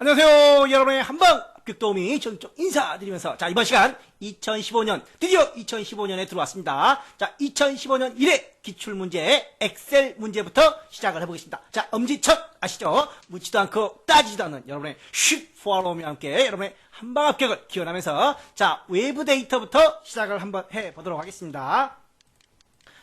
안녕하세요. 여러분의 한방 합격 도우미 전적 인사드리면서 자, 이번 시간 2015년 드디어 2015년에 들어왔습니다. 자, 2015년 1회 기출문제 엑셀 문제부터 시작을 해보겠습니다. 자, 엄지척 아시죠? 묻지도 않고 따지지도 않는 여러분의 쉽 포로미와 함께 여러분의 한방 합격을 기원하면서 자, 외부 데이터부터 시작을 한번 해보도록 하겠습니다.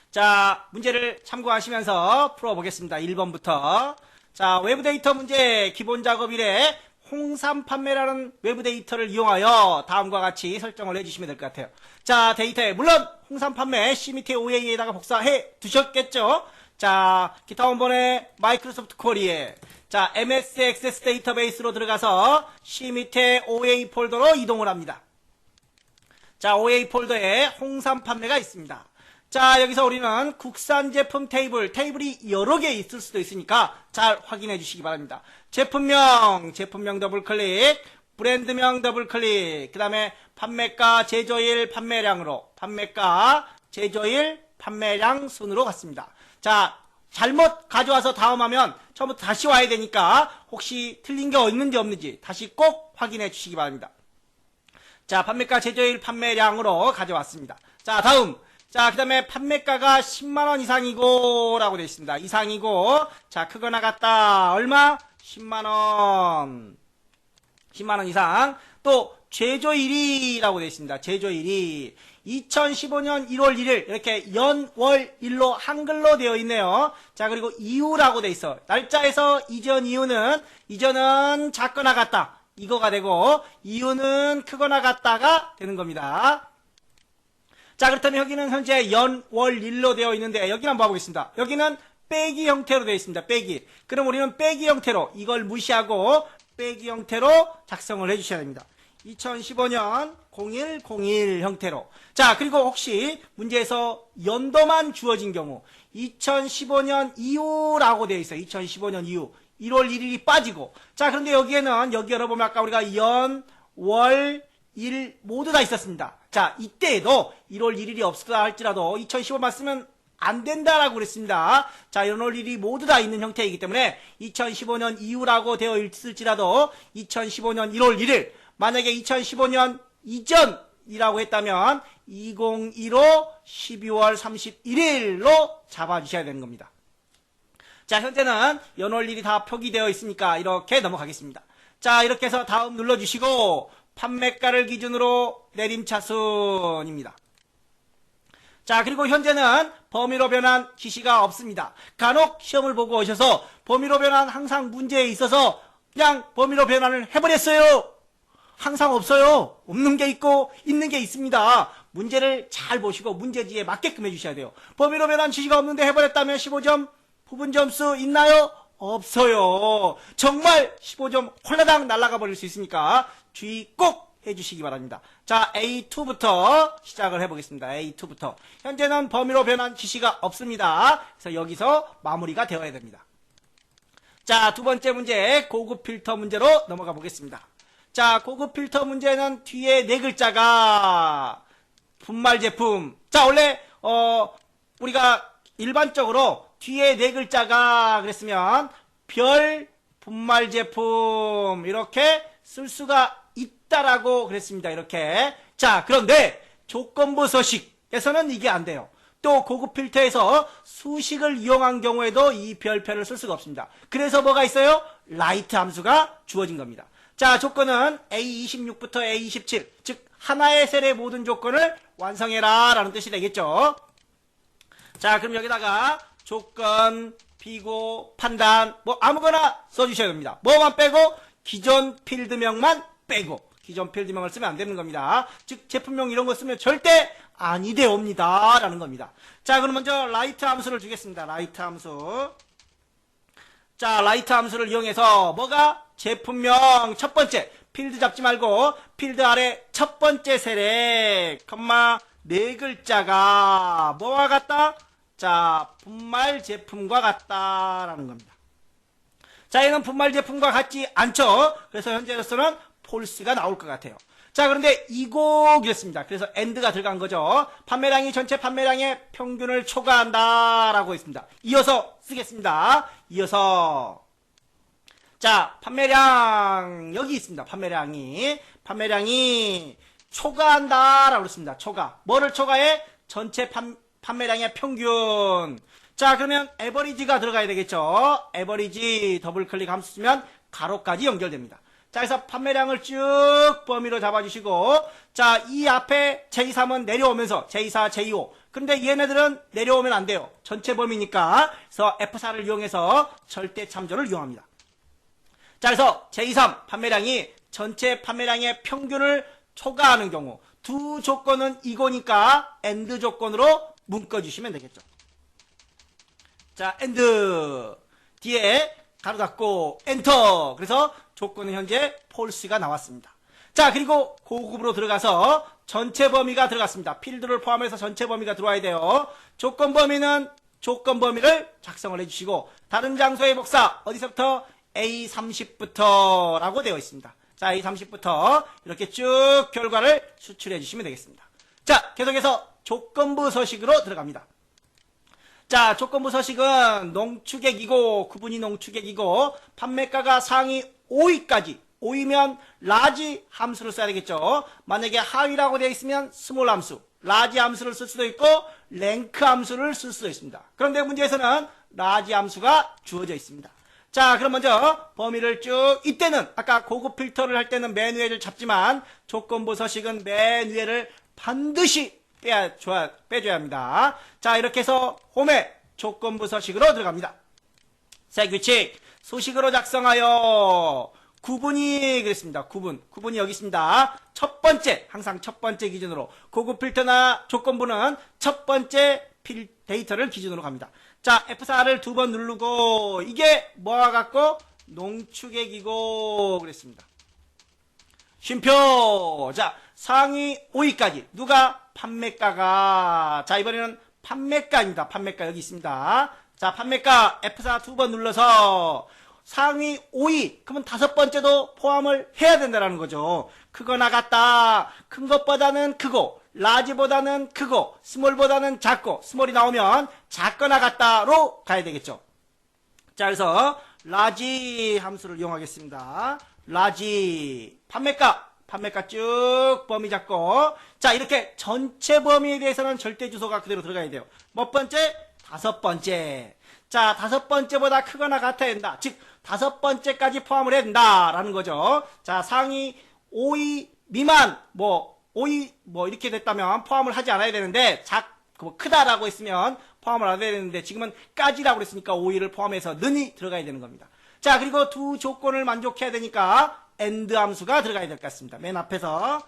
자, 문제를 참고하시면서 풀어보겠습니다. 1번부터. 자, 외부 데이터 문제 기본 작업 1에 홍삼 판매라는 외부 데이터를 이용하여 다음과 같이 설정을 해주시면 될 것 같아요. 자, 데이터에 물론 홍삼 판매 CMIT OA에다가 복사해 두셨겠죠? 자, 기타 원본의 마이크로소프트 쿼리에 자, MS 액세스 데이터베이스로 들어가서 CMIT OA 폴더로 이동을 합니다. 자, OA 폴더에 홍삼 판매가 있습니다. 자, 여기서 우리는 국산 제품 테이블이 여러 개 있을 수도 있으니까 잘 확인해 주시기 바랍니다. 제품명 더블 클릭, 브랜드명 더블 클릭, 그 다음에 판매가, 제조일, 판매량으로, 판매가, 제조일, 판매량 순으로 갔습니다. 자, 잘못 가져와서 다음하면 처음부터 다시 와야 되니까 혹시 틀린 게 있는지 없는지 다시 꼭 확인해 주시기 바랍니다. 자, 판매가, 제조일, 판매량으로 가져왔습니다. 자, 다음. 자, 그 다음에 판매가가 10만원 이상이고 라고 되어 있습니다. 이상이고 자, 크거나 같다. 얼마? 10만원 10만원 이상. 또 제조일이라고 되어 있습니다. 제조일이 2015년 1월 1일 이렇게 연, 월, 일로 한글로 되어 있네요. 자, 그리고 이유라고 되어 있어. 날짜에서 이전은 작거나 같다 이거가 되고 이유는 크거나 같다가 되는 겁니다. 자, 그렇다면 여기는 현재 연, 월, 일로 되어 있는데 여기는 한번 봐보겠습니다. 여기는 빼기 형태로 되어 있습니다. 빼기. 그럼 우리는 빼기 형태로 이걸 무시하고 빼기 형태로 작성을 해주셔야 됩니다. 2015년 0101 형태로. 자, 그리고 혹시 문제에서 연도만 주어진 경우 2015년 이후라고 되어 있어요. 2015년 이후 1월 1일이 빠지고. 자, 그런데 여기에는 여기 열어보면 아까 우리가 연, 월, 일 모두 다 있었습니다. 자, 이때에도 1월 1일이 없었다 할지라도 2015만 쓰면 안 된다라고 그랬습니다. 자, 1월 1일이 모두 다 있는 형태이기 때문에 2015년 이후라고 되어 있을지라도 2015년 1월 1일 만약에 2015년 이전이라고 했다면 2015 12월 31일로 잡아주셔야 되는 겁니다. 자, 현재는 연월 1일이 다 표기되어 있으니까 이렇게 넘어가겠습니다. 자, 이렇게 해서 다음 눌러주시고 판매가를 기준으로 내림차순입니다. 자, 그리고 현재는 범위로 변환 지시가 없습니다. 간혹 시험을 보고 오셔서 범위로 변환 항상 문제에 있어서 그냥 범위로 변환을 해버렸어요. 항상 없어요. 없는 게 있고 있는 게 있습니다. 문제를 잘 보시고 문제지에 맞게끔 해주셔야 돼요. 범위로 변환 지시가 없는데 해버렸다면 15점 부분 점수 있나요? 없어요. 정말 15점 홀라당 날아가 버릴 수 있으니까 주의 꼭 해주시기 바랍니다. 자, A2부터 시작을 해보겠습니다. A2부터. 현재는 범위로 변환 지시가 없습니다. 그래서 여기서 마무리가 되어야 됩니다. 자, 두 번째 문제 고급 필터 문제로 넘어가 보겠습니다. 자, 고급 필터 문제는 뒤에 네 글자가 분말 제품. 자, 원래 우리가 일반적으로 뒤에 네 글자가 그랬으면 별 분말 제품 이렇게 쓸 수가 있다라고 그랬습니다. 이렇게. 자, 그런데 조건부 서식에서는 이게 안 돼요. 또 고급 필터에서 수식을 이용한 경우에도 이 별표를 쓸 수가 없습니다. 그래서 뭐가 있어요? 라이트 함수가 주어진 겁니다. 자, 조건은 A26부터 A27, 즉 하나의 셀의 모든 조건을 완성해라 라는 뜻이 되겠죠. 자, 그럼 여기다가 조건, 비고, 판단 뭐 아무거나 써주셔야 됩니다. 뭐만 빼고 기존 필드명만 빼고. 기존 필드명을 쓰면 안 되는 겁니다. 즉 제품명 이런 거 쓰면 절대 아니 되옵니다 라는 겁니다. 자, 그럼 먼저 라이트 함수를 주겠습니다. 라이트 함수. 자, 라이트 함수를 이용해서 뭐가 제품명 첫 번째 필드 잡지 말고 필드 아래 첫 번째 셀에 컴마 네 글자가 뭐와 같다? 자, 분말 제품과 같다라는 겁니다. 자, 얘는 분말 제품과 같지 않죠? 그래서 현재로서는 폴스가 나올 것 같아요. 자, 그런데 이곡이었습니다. 그래서 AND가 들어간 거죠. 판매량이 전체 판매량의 평균을 초과한다라고 했습니다. 이어서 쓰겠습니다. 이어서 자, 판매량 여기 있습니다. 판매량이 초과한다라고 그랬습니다. 초과. 뭐를 초과해? 전체 판매량의 평균. 자, 그러면 에버리지가 들어가야 되겠죠. 에버리지 더블 클릭 함수 쓰면 가로까지 연결됩니다. 자, 그래서 판매량을 쭉 범위로 잡아주시고, 자, 이 앞에 제23은 내려오면서 제24, 제25. 근데 얘네들은 내려오면 안 돼요. 전체 범위니까. 그래서 F4를 이용해서 절대 참조를 이용합니다. 자, 그래서 제23 판매량이 전체 판매량의 평균을 초과하는 경우 두 조건은 이거니까 AND 조건으로 묶어주시면 되겠죠. 자, AND 뒤에 가로 닫고 엔터. 그래서 조건은 현재 false가 나왔습니다. 자, 그리고 고급으로 들어가서 전체 범위가 들어갔습니다. 필드를 포함해서 전체 범위가 들어와야 돼요. 조건 범위는 조건 범위를 작성을 해주시고, 다른 장소의 복사 어디서부터? A30부터 라고 되어 있습니다. 자, A30부터 이렇게 쭉 결과를 수출해 주시면 되겠습니다. 자, 계속해서 조건부 서식으로 들어갑니다. 자, 조건부 서식은 농축액이고, 구분이 농축액이고, 판매가가 상위 5위까지, 5위면 라지 함수를 써야 되겠죠. 만약에 하위라고 되어 있으면 스몰 함수, 라지 함수를 쓸 수도 있고, 랭크 함수를 쓸 수도 있습니다. 그런데 문제에서는 라지 함수가 주어져 있습니다. 자, 그럼 먼저 범위를 쭉, 이때는 아까 고급 필터를 할 때는 맨 위에를 잡지만 조건부 서식은 맨 위에를 반드시 빼줘야 합니다. 자, 이렇게 해서 홈에 조건부 서식으로 들어갑니다. 색 규칙 소식으로 작성하여 구분이 그랬습니다. 구분이 여기 있습니다. 첫 번째, 항상 첫 번째 기준으로, 고급 필터나 조건부는 첫 번째 데이터를 기준으로 갑니다. 자, F4를 두 번 누르고, 이게 뭐와 같고? 농축액이고, 그랬습니다. 쉼표. 자, 상위 5위까지. 누가? 판매가가. 자, 이번에는 판매가입니다. 판매가 여기 있습니다. 자, 판매가 F4 두 번 눌러서 상위 5위. 그러면 다섯 번째도 포함을 해야 된다는 거죠. 크거나 같다. 큰 것보다는 크고, 라지보다는 크고, 스몰보다는 작고, 스몰이 나오면 작거나 같다로 가야 되겠죠. 자, 그래서 라지 함수를 이용하겠습니다. 라지 판매가 쭉 범위 잡고, 자, 이렇게 전체 범위에 대해서는 절대 주소가 그대로 들어가야 돼요. 몇 번째? 다섯 번째. 자, 다섯 번째보다 크거나 같아야 된다. 즉, 다섯 번째까지 포함을 해야 된다라는 거죠. 자, 상위 5위 미만, 5위 이렇게 됐다면 포함을 하지 않아야 되는데, 크다라고 했으면 포함을 안 해야 되는데, 지금은 까지라고 했으니까 5위를 포함해서 는이 들어가야 되는 겁니다. 자, 그리고 두 조건을 만족해야 되니까 AND 함수가 들어가야 될 것 같습니다. 맨 앞에서.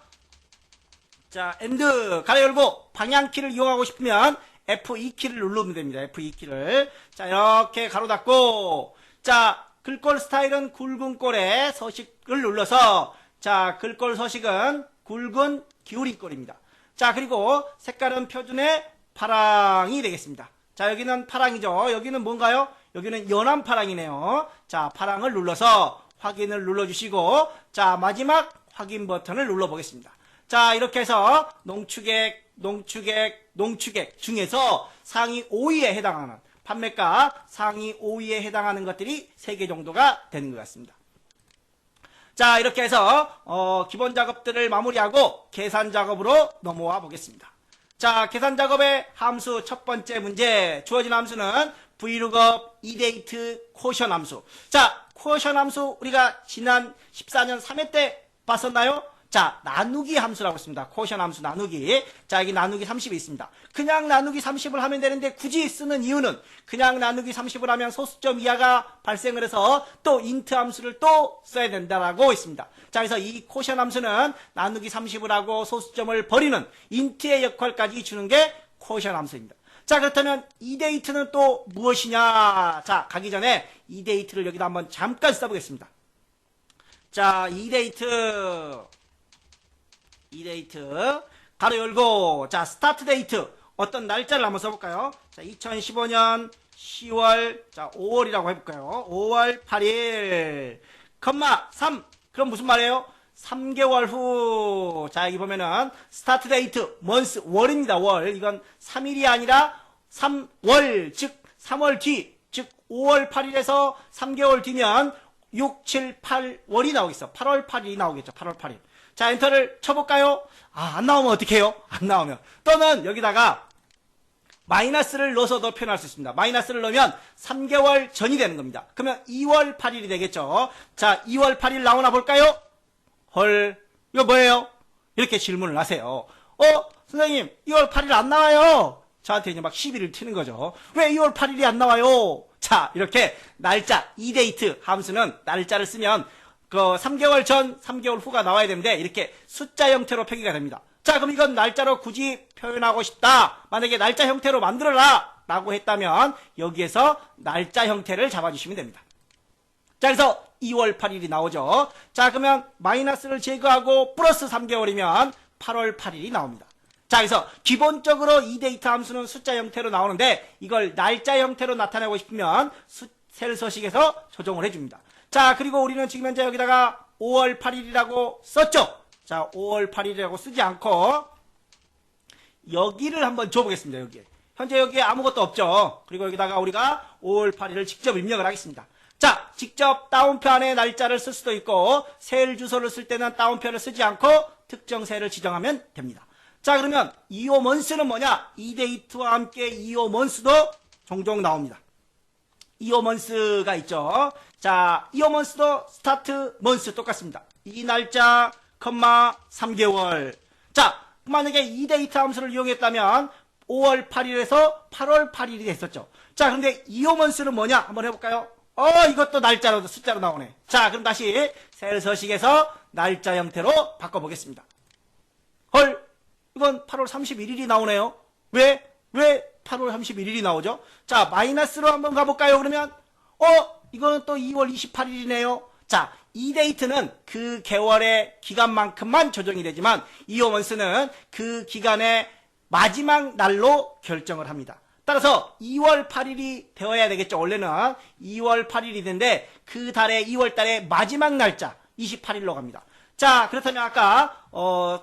자, AND 가로 열고 방향키를 이용하고 싶으면 F2키를 누르면 됩니다. F2키를. 자, 이렇게 가로 닫고, 자, 글꼴 스타일은 굵은 꼴에 서식을 눌러서, 자, 글꼴 서식은 굵은 기울인 꼴입니다. 자, 그리고 색깔은 표준의 파랑이 되겠습니다. 자, 여기는 파랑이죠. 여기는 뭔가요? 여기는 연한 파랑이네요. 자, 파랑을 눌러서 확인을 눌러주시고, 자, 마지막 확인 버튼을 눌러보겠습니다. 자, 이렇게 해서 농축액 중에서 상위 5위에 해당하는, 판매가 상위 5위에 해당하는 것들이 3개 정도가 되는 것 같습니다. 자, 이렇게 해서 기본 작업들을 마무리하고 계산 작업으로 넘어와 보겠습니다. 자, 계산 작업의 함수 첫 번째 문제, 주어진 함수는 vlookup, edate, quotient 함수. 자, quotient 함수 우리가 지난 14년 3회 때 봤었나요? 자, 나누기 함수라고 했습니다. quotient 함수 나누기. 자, 여기 나누기 30이 있습니다. 그냥 나누기 30을 하면 되는데 굳이 쓰는 이유는, 그냥 나누기 30을 하면 소수점 이하가 발생을 해서 또 int 함수를 또 써야 된다라고 있습니다. 자, 그래서 이 quotient 함수는 나누기 30을 하고 소수점을 버리는 int의 역할까지 주는 게 quotient 함수입니다. 자, 그렇다면 edate는 또 무엇이냐? 자, 가기 전에 edate를 여기다 한번 잠깐 써보겠습니다. 자, edate 가로 열고, 자, 스타트 데이트 어떤 날짜를 한번 써볼까요? 자, 2015년 10월, 자, 5월이라고 해볼까요? 5월 8일, 컴마 3. 그럼 무슨 말이에요? 3개월 후. 자, 여기 보면은 스타트 데이트 month 월입니다. 월. 이건 3일이 아니라 3월, 즉 3월 뒤, 즉 5월 8일에서 3개월 뒤면 6, 7, 8월이 나오겠어. 8월 8일이 나오겠죠. 8월 8일. 자, 엔터를 쳐볼까요? 안 나오면 어떡해요? 안 나오면. 또는 여기다가 마이너스를 넣어서도 표현할 수 있습니다. 마이너스를 넣으면 3개월 전이 되는 겁니다. 그러면 2월 8일이 되겠죠. 자, 2월 8일 나오나 볼까요? 헐, 이거 뭐예요? 이렇게 질문을 하세요. 선생님, 2월 8일 안 나와요. 저한테 이제 막 시비를 트는 거죠. 왜 2월 8일이 안 나와요? 자, 이렇게 날짜, 이데이트 함수는 날짜를 쓰면 그 3개월 전, 3개월 후가 나와야 되는데 이렇게 숫자 형태로 표기가 됩니다. 자, 그럼 이건 날짜로 굳이 표현하고 싶다. 만약에 날짜 형태로 만들어라 라고 했다면 여기에서 날짜 형태를 잡아주시면 됩니다. 자, 그래서 2월 8일이 나오죠. 자, 그러면 마이너스를 제거하고 플러스 3개월이면 8월 8일이 나옵니다. 자, 그래서 기본적으로 이 데이터 함수는 숫자 형태로 나오는데 이걸 날짜 형태로 나타내고 싶으면 셀 서식에서 조정을 해줍니다. 자, 그리고 우리는 지금 현재 여기다가 5월 8일이라고 썼죠. 자, 5월 8일이라고 쓰지 않고 여기를 한번 줘보겠습니다. 여기에. 현재 여기에 아무것도 없죠. 그리고 여기다가 우리가 5월 8일을 직접 입력을 하겠습니다. 자, 직접 따옴표 안에 날짜를 쓸 수도 있고 셀 주소를 쓸 때는 따옴표를 쓰지 않고 특정 셀을 지정하면 됩니다. 자, 그러면 이오먼스는 뭐냐? 이데이트와 함께 이오먼스도 종종 나옵니다. 이오먼스가 있죠. 자, 이오먼스도 스타트 먼스 똑같습니다. 이 날짜, 3개월. 자, 만약에 이데이트 함수를 이용했다면 5월 8일에서 8월 8일이 됐었죠. 자, 그런데 이오먼스는 뭐냐? 한번 해볼까요? 이것도 날짜로, 숫자로 나오네. 자, 그럼 다시 셀 서식에서 날짜 형태로 바꿔보겠습니다. 헐, 이건 8월 31일이 나오네요. 왜 8월 31일이 나오죠? 자, 마이너스로 한번 가볼까요? 그러면, 이거는 또 2월 28일이네요. 자, 이 데이트는 그 개월의 기간만큼만 조정이 되지만, 이오먼스는 그 기간의 마지막 날로 결정을 합니다. 따라서 2월 8일이 되어야 되겠죠. 원래는 2월 8일이 되는데 그 달의 2월 달의 마지막 날짜 28일로 갑니다. 자, 그렇다면 아까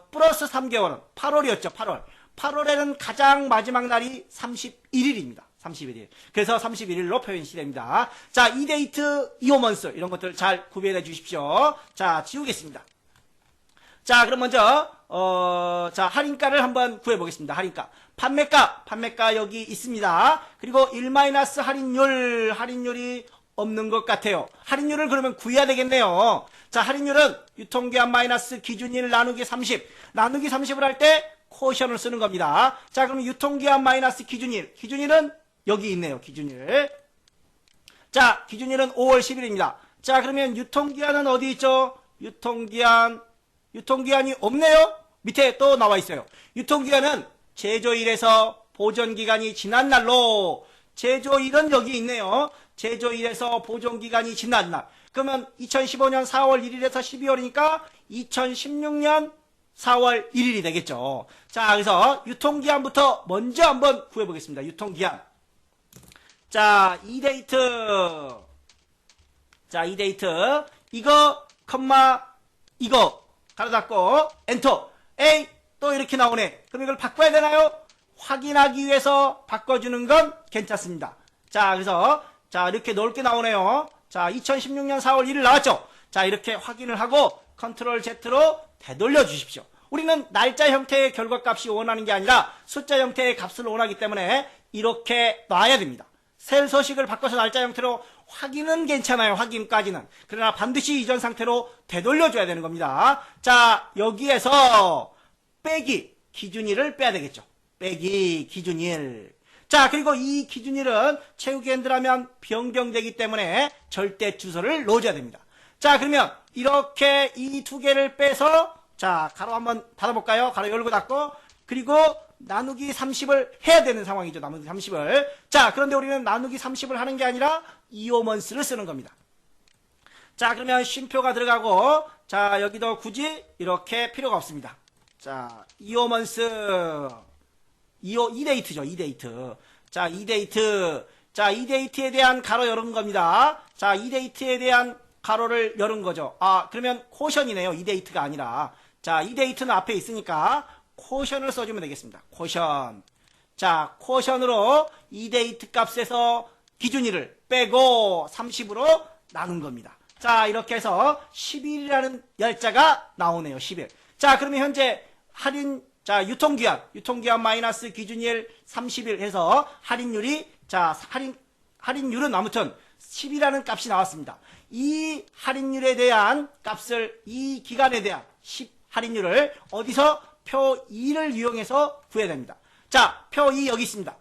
플러스 3개월은 8월이었죠. 8월. 8월에는 가장 마지막 날이 31일입니다. 31일. 그래서 31일로 표현이 됩니다. 자, 이 데이트, 이오먼스 이런 것들 잘 구별해 주십시오. 자, 지우겠습니다. 자, 그럼 먼저 자, 할인가를 한번 구해보겠습니다. 할인가. 판매가 여기 있습니다. 그리고 1- 할인율이 없는 것 같아요. 할인율을 그러면 구해야 되겠네요. 자, 할인율은 유통기한 마이너스 기준일 나누기 30. 나누기 30을 할 때 코션을 쓰는 겁니다. 자, 그럼 유통기한 마이너스 기준일. 기준일은 여기 있네요. 기준일. 자, 기준일은 5월 10일입니다. 자, 그러면 유통기한은 어디 있죠? 유통기한이 없네요. 밑에 또 나와 있어요. 유통기한은 제조일에서 보존기간이 지난 날로, 제조일은 여기 있네요. 제조일에서 보존기간이 지난 날. 그러면 2015년 4월 1일에서 12월이니까 2016년 4월 1일이 되겠죠. 자, 그래서 유통기한부터 먼저 한번 구해보겠습니다. 유통기한. 자, 이데이트. 자, 이데이트. 이거, 이거. 가로 닫고, 엔터. 에이, 또 이렇게 나오네. 그럼 이걸 바꿔야 되나요? 확인하기 위해서 바꿔주는 건 괜찮습니다. 자, 그래서, 자, 이렇게 넓게 나오네요. 자, 2016년 4월 1일 나왔죠? 자, 이렇게 확인을 하고, 컨트롤 Z로 되돌려 주십시오. 우리는 날짜 형태의 결과값이 원하는 게 아니라 숫자 형태의 값을 원하기 때문에 이렇게 놔야 됩니다. 셀 서식을 바꿔서 날짜 형태로 확인은 괜찮아요. 확인까지는. 그러나 반드시 이전 상태로 되돌려줘야 되는 겁니다. 자, 여기에서 빼기 기준일을 빼야 되겠죠. 빼기 기준일. 자, 그리고 이 기준일은 채우기 핸들하면 변경되기 때문에 절대 주소를 넣어줘야 됩니다. 자, 그러면 이렇게 이 두 개를 빼서, 자, 가로 한번 닫아볼까요? 가로 열고 닫고, 그리고 나누기 30을 해야 되는 상황이죠. 나누기 30을. 자, 그런데 우리는 나누기 30을 하는 게 아니라 이오먼스를 쓰는 겁니다. 자, 그러면 쉼표가 들어가고, 자, 여기도 굳이 이렇게 필요가 없습니다. 자, 이오먼스. 이데이트죠. 이데이트. 자, 이데이트. 자, 이데이트에 대한 가로 열은 겁니다. 자, 이데이트에 대한 가로를 열은 거죠. 그러면 코션이네요. 이데이트가 아니라. 자, 이데이트는 앞에 있으니까 코션을 써주면 되겠습니다. 코션. 자, 코션으로 이데이트 값에서 기준일을 빼고 30으로 나눈 겁니다. 자, 이렇게 해서 10일이라는 열자가 나오네요. 10일. 자, 그러면 현재 할인, 자, 유통기한 마이너스 기준일 30일 해서 할인율이, 자, 할인율은 아무튼 10이라는 값이 나왔습니다. 이 할인율에 대한 값을, 이 기간에 대한 10 할인율을 어디서 표 2를 이용해서 구해야 됩니다. 자, 표 2 여기 있습니다.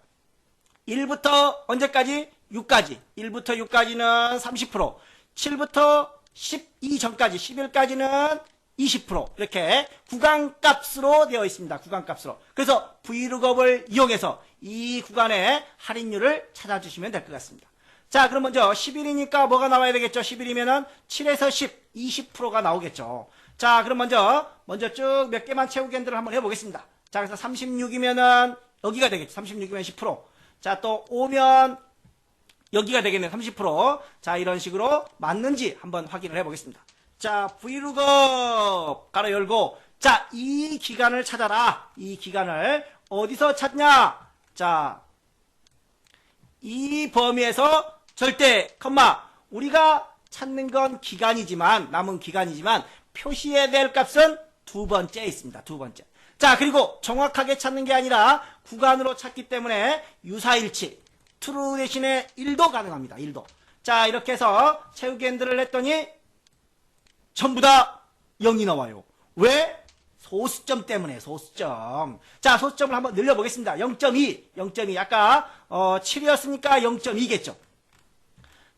1부터 언제까지? 6까지. 1부터 6까지는 30%, 7부터 12 전까지, 10일까지는 20%. 이렇게 구간값으로 되어 있습니다. 구간값으로. 그래서 Vlookup을 이용해서 이 구간의 할인율을 찾아주시면 될 것 같습니다. 자, 그럼 먼저 10일이니까 뭐가 나와야 되겠죠? 10일이면은 7에서 10, 20%가 나오겠죠. 자, 그럼 먼저 쭉 몇 개만 채우기엔들을 한번 해보겠습니다. 자, 그래서 36이면은 여기가 되겠죠. 36이면 10%. 자, 또 5면 여기가 되겠네요. 30%. 자, 이런 식으로 맞는지 한번 확인을 해보겠습니다. 자, Vlookup 가로 열고, 자, 이 기간을 찾아라. 이 기간을 어디서 찾냐? 자, 이 범위에서 절대, 우리가 찾는 건 기간이지만, 남은 기간이지만, 표시해야 될 값은 두 번째에 있습니다. 두 번째. 자, 그리고 정확하게 찾는 게 아니라 구간으로 찾기 때문에 유사일치, true 대신에 1도 가능합니다. 1도. 자, 이렇게 해서 채우기엔들을 했더니 전부 다 0이 나와요. 왜? 소수점 때문에, 소수점. 자, 소수점을 한번 늘려보겠습니다. 0.2, 0.2. 아까 7이었으니까 0.2겠죠.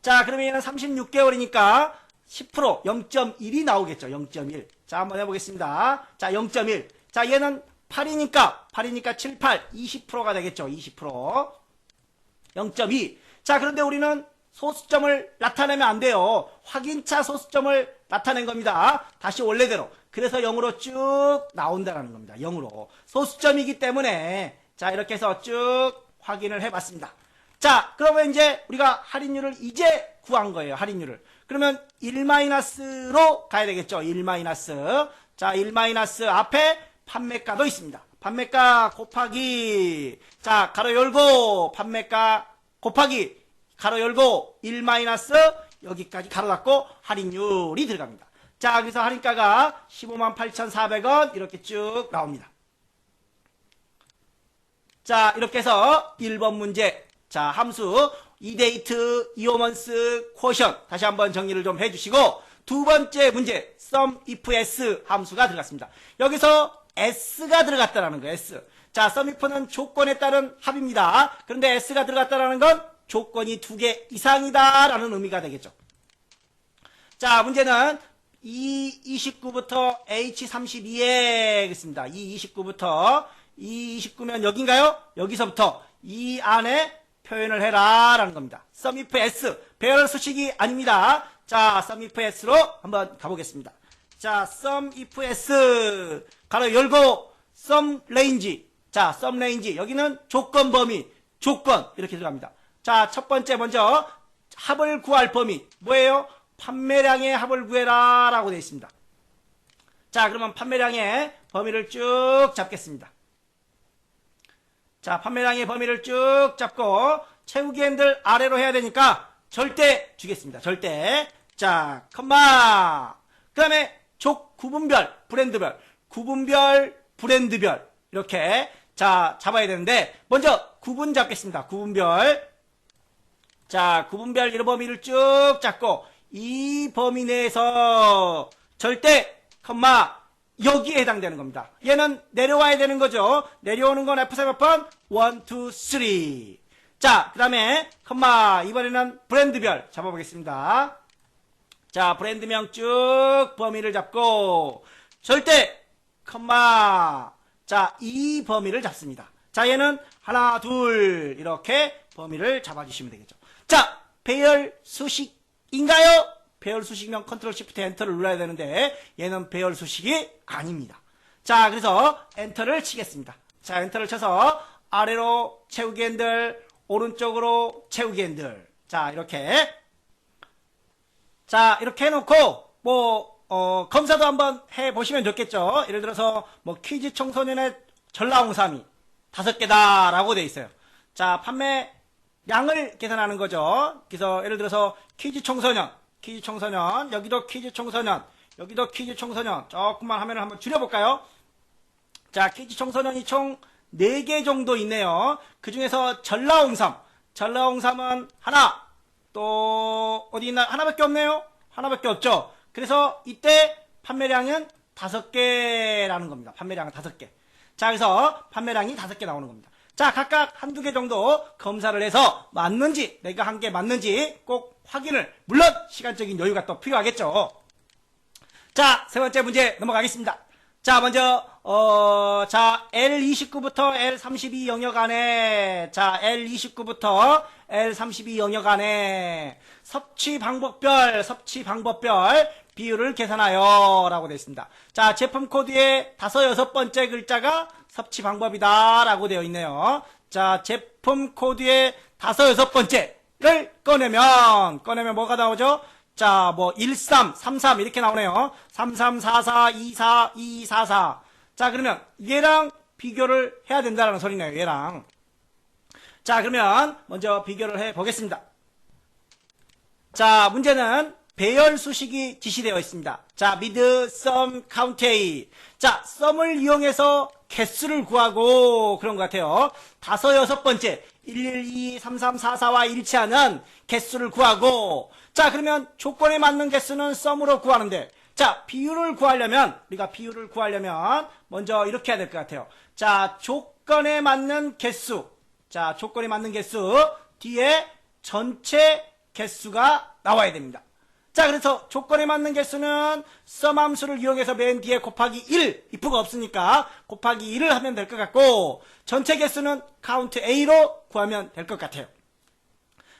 자, 그러면 얘는 36개월이니까 10%, 0.1이 나오겠죠. 0.1. 자, 한번 해보겠습니다. 자, 0.1. 자, 얘는 8이니까 7, 8, 20%가 되겠죠. 20%. 0.2. 자, 그런데 우리는 소수점을 나타내면 안 돼요. 확인차 소수점을 나타낸 겁니다. 다시 원래대로. 그래서 0으로 쭉 나온다는 겁니다. 0으로. 소수점이기 때문에, 자, 이렇게 해서 쭉 확인을 해봤습니다. 자, 그러면 이제 우리가 할인율을 이제 구한 거예요. 할인율을. 그러면 1-로 가야 되겠죠. 1-. 자, 1- 앞에 판매가도 있습니다. 판매가 곱하기, 자, 가로 열고, 판매가 곱하기, 가로 열고, 1- 여기까지 가로 닫고 할인율이 들어갑니다. 자, 그래서 할인가가 158,400원 이렇게 쭉 나옵니다. 자, 이렇게 해서 1번 문제. 자, 함수 이데이트, 이오먼스, 쿼션 다시 한번 정리를 좀 해주시고, 두 번째 문제 sum if s 함수가 들어갔습니다. 여기서 s가 들어갔다라는 거예요. s. 자, sum if는 조건에 따른 합입니다. 그런데 s가 들어갔다라는 건 조건이 2개 이상이다라는 의미가 되겠죠. 자, 문제는 E29부터 H32에 있습니다. E29부터 E29면 여긴가요? 여기서부터 이 안에 표현을 해라 라는 겁니다. sum if s 배열 수식이 아닙니다. 자, sum if s로 한번 가보겠습니다. 자, sum if s 가로 열고 sum range. 자, sum range 여기는 조건 범위, 조건 이렇게 들어갑니다. 자, 첫 번째 먼저 합을 구할 범위 뭐예요? 판매량의 합을 구해라 라고 되어 있습니다. 자, 그러면 판매량의 범위를 쭉 잡겠습니다. 자, 판매량의 범위를 쭉 잡고 채우기엔들 아래로 해야 되니까 절대 주겠습니다. 절대. 자, 컴마. 그 다음에 구분별, 브랜드별, 구분별, 브랜드별 이렇게 자 잡아야 되는데 먼저 구분 잡겠습니다. 구분별. 자, 구분별 이런 범위를 쭉 잡고 이 범위 내에서 절대 컴마 여기에 해당되는 겁니다. 얘는 내려와야 되는 거죠. 내려오는 건 F3 번 1, 2, 3. 자, 그 다음에 컴마 이번에는 브랜드별 잡아보겠습니다. 자, 브랜드명 쭉 범위를 잡고 절대 컴마 자, 이 범위를 잡습니다. 자, 얘는 하나, 둘 이렇게 범위를 잡아주시면 되겠죠. 자, 배열 수식인가요? 배열 수식이면 컨트롤 시프트 엔터를 눌러야 되는데 얘는 배열 수식이 아닙니다. 자, 그래서 엔터를 치겠습니다. 자, 엔터를 쳐서 아래로 채우기 핸들, 오른쪽으로 채우기 핸들. 자, 이렇게. 자, 이렇게 해놓고 검사도 한번 해보시면 좋겠죠. 예를 들어서 퀴즈 청소년의 전라홍삼이 5개다 라고 돼 있어요. 자, 판매량을 계산하는 거죠. 그래서 예를 들어서 퀴즈 청소년 퀴즈 청소년, 여기도 퀴즈 청소년, 여기도 퀴즈 청소년. 조금만 화면을 한번 줄여볼까요? 자, 퀴즈 청소년이 총 4개 정도 있네요. 그 중에서 전라홍삼. 전라홍삼은 하나, 또, 어디 있나? 하나밖에 없네요? 하나밖에 없죠? 그래서 이때 판매량은 5개라는 겁니다. 판매량은 5개. 자, 그래서 판매량이 5개 나오는 겁니다. 자, 각각 한두 개 정도 검사를 해서 맞는지, 내가 한 게 맞는지 꼭 확인을, 물론 시간적인 여유가 또 필요하겠죠. 자, 세 번째 문제 넘어가겠습니다. 자, 먼저, 자, L29부터 L32 영역 안에, 자, L29부터 L32 영역 안에 섭취 방법별 비율을 계산하여 라고 되어 있습니다. 자, 제품 코드의 5, 6번째 글자가 섭취 방법이다 라고 되어 있네요. 자, 제품 코드의 5, 6번째를 꺼내면 뭐가 나오죠? 자, 뭐, 13, 33 이렇게 나오네요. 33, 44, 24, 2244. 자, 그러면 얘랑 비교를 해야 된다는 소리네요. 얘랑. 자, 그러면 먼저 비교를 해 보겠습니다. 자, 문제는 배열 수식이 지시되어 있습니다. 자, mid, sum, count A. 자, sum을 이용해서 개수를 구하고 그런 것 같아요. 5, 6번째 112, 33, 44와 일치하는 개수를 구하고, 자, 그러면 조건에 맞는 개수는 sum으로 구하는데, 자, 비율을 구하려면, 우리가 비율을 구하려면 먼저 이렇게 해야 될 것 같아요. 자, 조건에 맞는 개수. 자, 조건에 맞는 개수 뒤에 전체 개수가 나와야 됩니다. 자, 그래서 조건에 맞는 개수는 sum 함수를 이용해서 맨 뒤에 곱하기 1, if가 없으니까 곱하기 1을 하면 될 것 같고, 전체 개수는 count A로 구하면 될 것 같아요.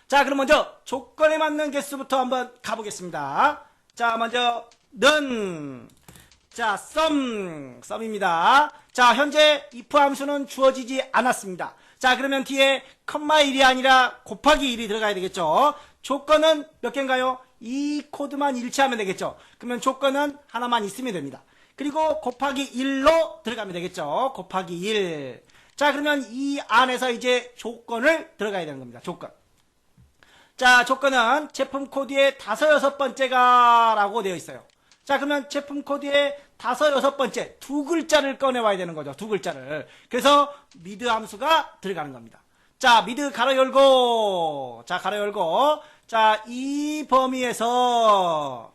자, 그럼 먼저 조건에 맞는 개수부터 한번 가보겠습니다. 자, 먼저 는, 자, sum입니다. 자, 현재 if 함수는 주어지지 않았습니다. 자, 그러면 뒤에 컴마 1이 아니라 곱하기 1이 들어가야 되겠죠. 조건은 몇 개인가요? 이 코드만 일치하면 되겠죠. 그러면 조건은 하나만 있으면 됩니다. 그리고 곱하기 1로 들어가면 되겠죠. 곱하기 1. 자, 그러면 이 안에서 이제 조건을 들어가야 되는 겁니다. 조건. 자, 조건은 제품 코드의 5, 6번째가 라고 되어 있어요. 자, 그러면 제품 코드의 5, 6번째 두 글자를 꺼내와야 되는 거죠. 두 글자를. 그래서 mid 함수가 들어가는 겁니다. 자, mid 가로 열고, 자, 가로 열고, 자, 이 범위에서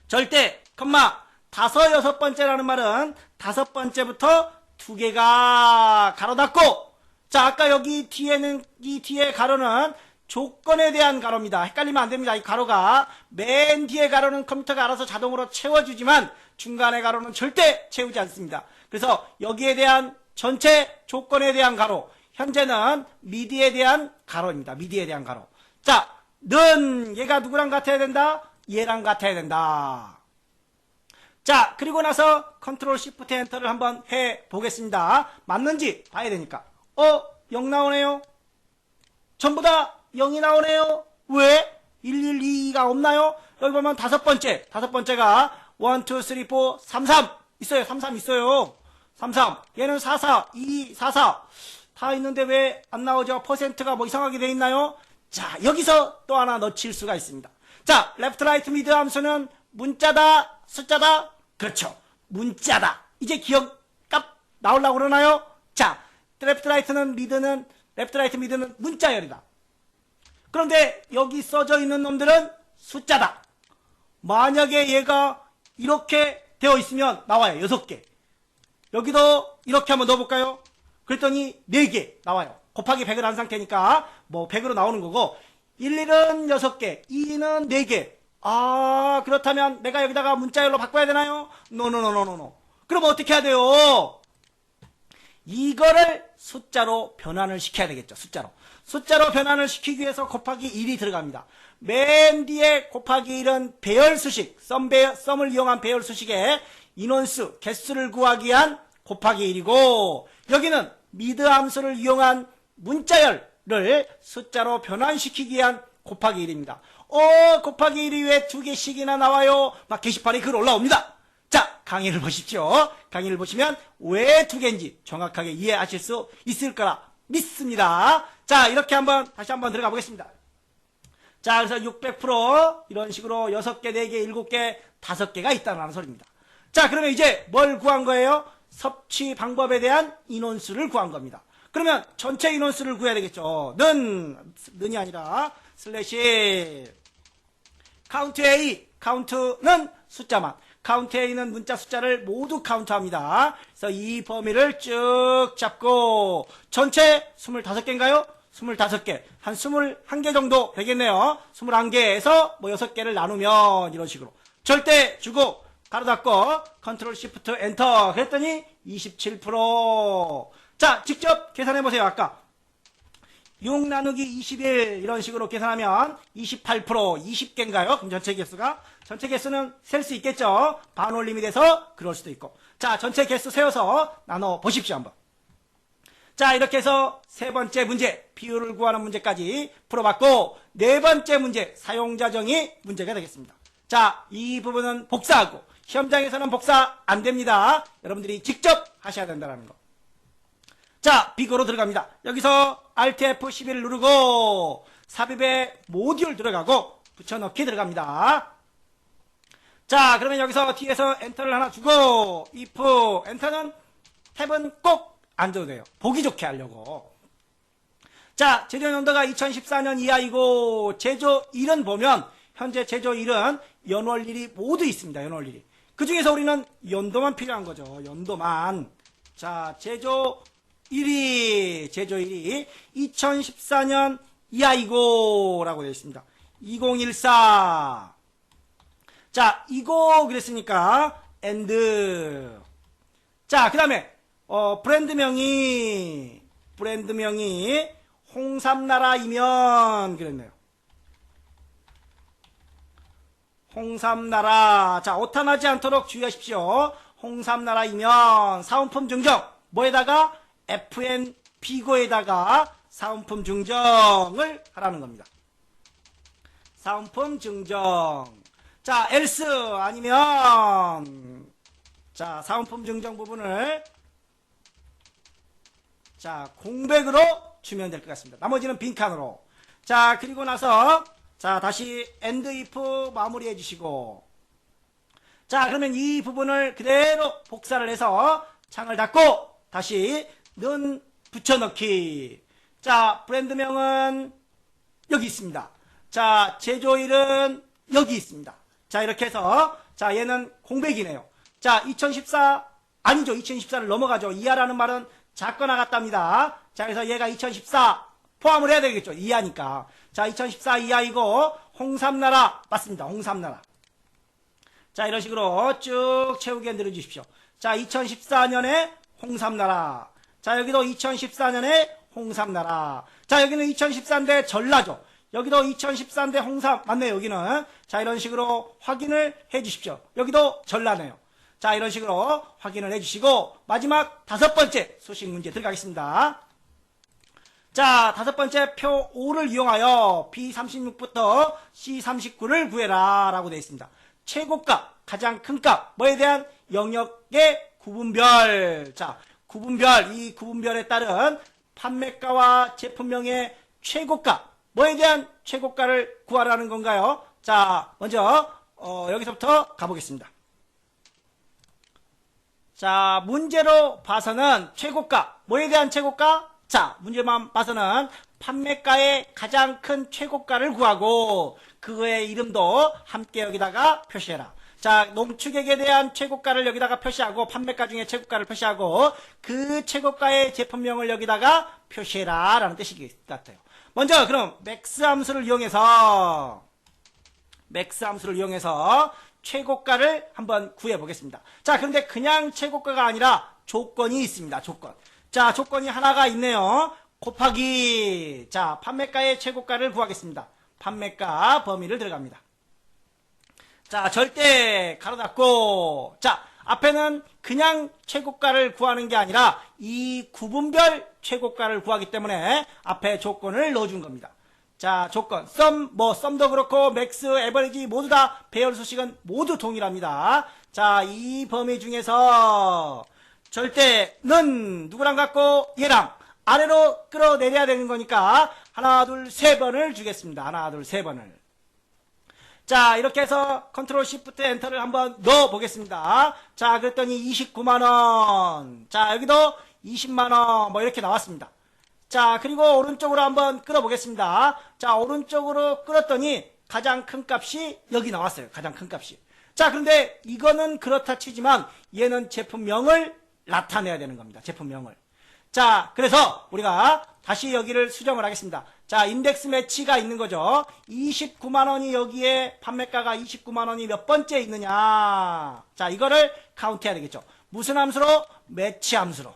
절대, 컴마, 5, 6번째라는 말은 5번째부터 2개가 가로 닫고, 자, 아까 여기 뒤에는, 이 뒤에 가로는 조건에 대한 가로입니다. 헷갈리면 안 됩니다. 이 가로가 맨 뒤에 가로는 컴퓨터가 알아서 자동으로 채워주지만 중간에 가로는 절대 채우지 않습니다. 그래서 여기에 대한 전체 조건에 대한 가로, 현재는 mid에 대한 가로입니다. mid에 대한 가로. 자, 는 얘가 누구랑 같아야 된다? 얘랑 같아야 된다. 자, 그리고 나서 컨트롤 시프트 엔터를 한번 해 보겠습니다. 맞는지 봐야 되니까. 0 나오네요. 전부 다 0이 나오네요. 왜? 112가 없나요? 여기 보면 5번째. 5번째가 1, 2, 3, 4, 33 있어요. 33 있어요. 33. 얘는 44, 2, 44. 다 있는데 왜 안 나오죠? 퍼센트가 뭐 이상하게 돼 있나요? 자, 여기서 또 하나 넣칠 수가 있습니다. 자, left, right, mid 함수는 문자다, 숫자다? 그렇죠. 문자다. 이제 기억값 나오려고 그러나요? 자, left, right는 left, right, mid는 문자열이다. 그런데 여기 써져 있는 놈들은 숫자다. 만약에 얘가 이렇게 되어 있으면 나와요. 6개. 여기도 이렇게 한번 넣어볼까요? 그랬더니 4개 나와요. 곱하기 100을 한 상태니까 뭐 100으로 나오는 거고, 1은 6개, 2는 4개. 아, 그렇다면 내가 여기다가 문자열로 바꿔야 되나요? 노노노노노노. 그럼 어떻게 해야 돼요? 이거를 숫자로 변환을 시켜야 되겠죠. 숫자로 변환을 시키기 위해서 곱하기 1이 들어갑니다. 맨 뒤에 곱하기 1은 배열수식, 썸을 이용한 배열수식의 인원수, 개수를 구하기 위한 곱하기 1이고, 여기는 mid 함수를 이용한 문자열을 숫자로 변환시키기 위한 곱하기 1입니다. 곱하기 1이 왜 2개씩이나 나와요? 막 게시판에 글 올라옵니다. 자, 강의를 보십시오. 강의를 보시면 왜 2개인지 정확하게 이해하실 수 있을 거라 믿습니다. 자, 이렇게 다시 한번 들어가 보겠습니다. 자, 그래서 600% 이런 식으로 6개, 4개, 7개, 5개가 있다는 소리입니다. 자, 그러면 이제 뭘 구한 거예요? 섭취 방법에 대한 인원수를 구한 겁니다. 그러면 전체 인원수를 구해야 되겠죠. 는이 아니라 슬래시 카운트 A, 카운트는 숫자만, 카운트 A는 문자 숫자를 모두 카운트합니다. 그래서 이 범위를 쭉 잡고 전체 25개인가요? 25개, 한 21개 정도 되겠네요. 21개에서 뭐 6개를 나누면 이런 식으로 절대 주고 가로 닫고 컨트롤 시프트 엔터 했더니 27%. 자, 직접 계산해 보세요. 아까 6 나누기 21 이런 식으로 계산하면 28%, 20개인가요? 그럼 전체 개수가? 전체 개수는 셀 수 있겠죠? 반올림이 돼서 그럴 수도 있고. 자, 전체 개수 세워서 나눠 보십시오 한번. 자, 이렇게 해서 세 번째 문제, 비율을 구하는 문제까지 풀어봤고, 네 번째 문제, 사용자 정의 문제가 되겠습니다. 자, 이 부분은 복사하고 시험장에서는 복사 안 됩니다. 여러분들이 직접 하셔야 된다는 거. 자, 비교로 들어갑니다. 여기서 Alt F11을 누르고 삽입에 모듈 들어가고 붙여넣기 들어갑니다. 자, 그러면 여기서 뒤에서 엔터를 하나 주고 if 엔터는 탭은 꼭 안 줘도 돼요. 보기 좋게 하려고. 자, 제조 연도가 2014년 이하이고 제조 1은 보면 현재 제조 1은 연월일이 모두 있습니다. 연월일이. 그 중에서 우리는 연도만 필요한 거죠. 연도만. 자, 제조 1이 2014년 이하이고 라고 되어 있습니다. 2014. 자, 이고 그랬으니까 and. 자, 그 다음에 브랜드명이 홍삼나라이면 그랬네요. 홍삼나라. 자, 오타나지 않도록 주의하십시오. 홍삼나라이면 사은품 증정 뭐에다가 FN 비고에다가 사은품 증정을 하라는 겁니다. 사은품 증정. 자, else 아니면 자, 사은품 증정 부분을 자, 공백으로 주면 될 것 같습니다. 나머지는 빈칸으로. 자, 그리고 나서 자, 다시 and if 마무리 해주시고 자, 그러면 이 부분을 그대로 복사를 해서 창을 닫고 다시 는 붙여넣기. 자, 브랜드명은 여기 있습니다. 자, 제조일은 여기 있습니다. 자, 이렇게 해서 자, 얘는 공백이네요. 자, 2014 아니죠. 2014를 넘어가죠. 이하라는 말은 작거나 같답니다. 자, 그래서 얘가 2014 포함을 해야 되겠죠. 이하니까. 자, 2014 이하이고 홍삼나라 맞습니다. 홍삼나라. 자, 이런 식으로 쭉 채우게 늘어주십시오. 자, 2014년에 홍삼나라. 자, 여기도 2014년에 홍삼나라. 자, 여기는 2014인데 전라죠. 여기도 2014인데 홍삼 맞네요. 여기는. 자, 이런 식으로 확인을 해 주십시오. 여기도 전라네요. 자, 이런 식으로 확인을 해주시고 마지막 5번째 수식 문제 들어가겠습니다. 자, 5번째 표 5를 이용하여 B36부터 C39를 구해라 라고 되어 있습니다. 최고값, 가장 큰 값, 뭐에 대한 영역의 구분별. 자, 구분별, 이 구분별에 따른 판매가와 제품명의 최고값, 뭐에 대한 최고가를 구하라는 건가요? 자, 먼저 여기서부터 가보겠습니다. 자, 문제로 봐서는 최고가, 뭐에 대한 최고가? 자, 문제만 봐서는 판매가의 가장 큰 최고가를 구하고 그거의 이름도 함께 여기다가 표시해라. 자, 농축액에 대한 최고가를 여기다가 표시하고 판매가 중에 최고가를 표시하고 그 최고가의 제품명을 여기다가 표시해라 라는 뜻이 같아요. 먼저 그럼 맥스 함수를 이용해서 최고가를 한번 구해 보겠습니다. 자, 그런데 그냥 최고가가 아니라 조건이 있습니다. 조건. 자, 조건이 하나가 있네요. 곱하기. 자, 판매가의 최고가를 구하겠습니다. 판매가 범위를 들어갑니다. 자, 절대 가로 닫고. 자, 앞에는 그냥 최고가를 구하는 게 아니라 이 구분별 최고가를 구하기 때문에 앞에 조건을 넣어준 겁니다. 자, 조건, 썸도 그렇고 맥스, 에버리지 모두 다 배열 수식은 모두 동일합니다. 자, 이 범위 중에서 절대는 누구랑 같고 얘랑 아래로 끌어내려야 되는 거니까 하나, 둘, 세 번을 주겠습니다. 하나, 둘, 세 번을. 자, 이렇게 해서 컨트롤 시프트 엔터를 한번 넣어 보겠습니다. 자, 그랬더니 29만원. 자, 여기도 20만원. 뭐 이렇게 나왔습니다. 자, 그리고 오른쪽으로 한번 끌어 보겠습니다. 자, 오른쪽으로 끌었더니 가장 큰 값이 여기 나왔어요. 가장 큰 값이. 자, 그런데 이거는 그렇다 치지만 얘는 제품명을 나타내야 되는 겁니다. 제품명을. 자, 그래서 우리가 다시 여기를 수정을 하겠습니다. 자, 인덱스 매치가 있는 거죠. 29만원이 여기에 판매가가 29만원이 몇 번째 있느냐. 자, 이거를 카운트해야 되겠죠. 무슨 함수로? 매치 함수로.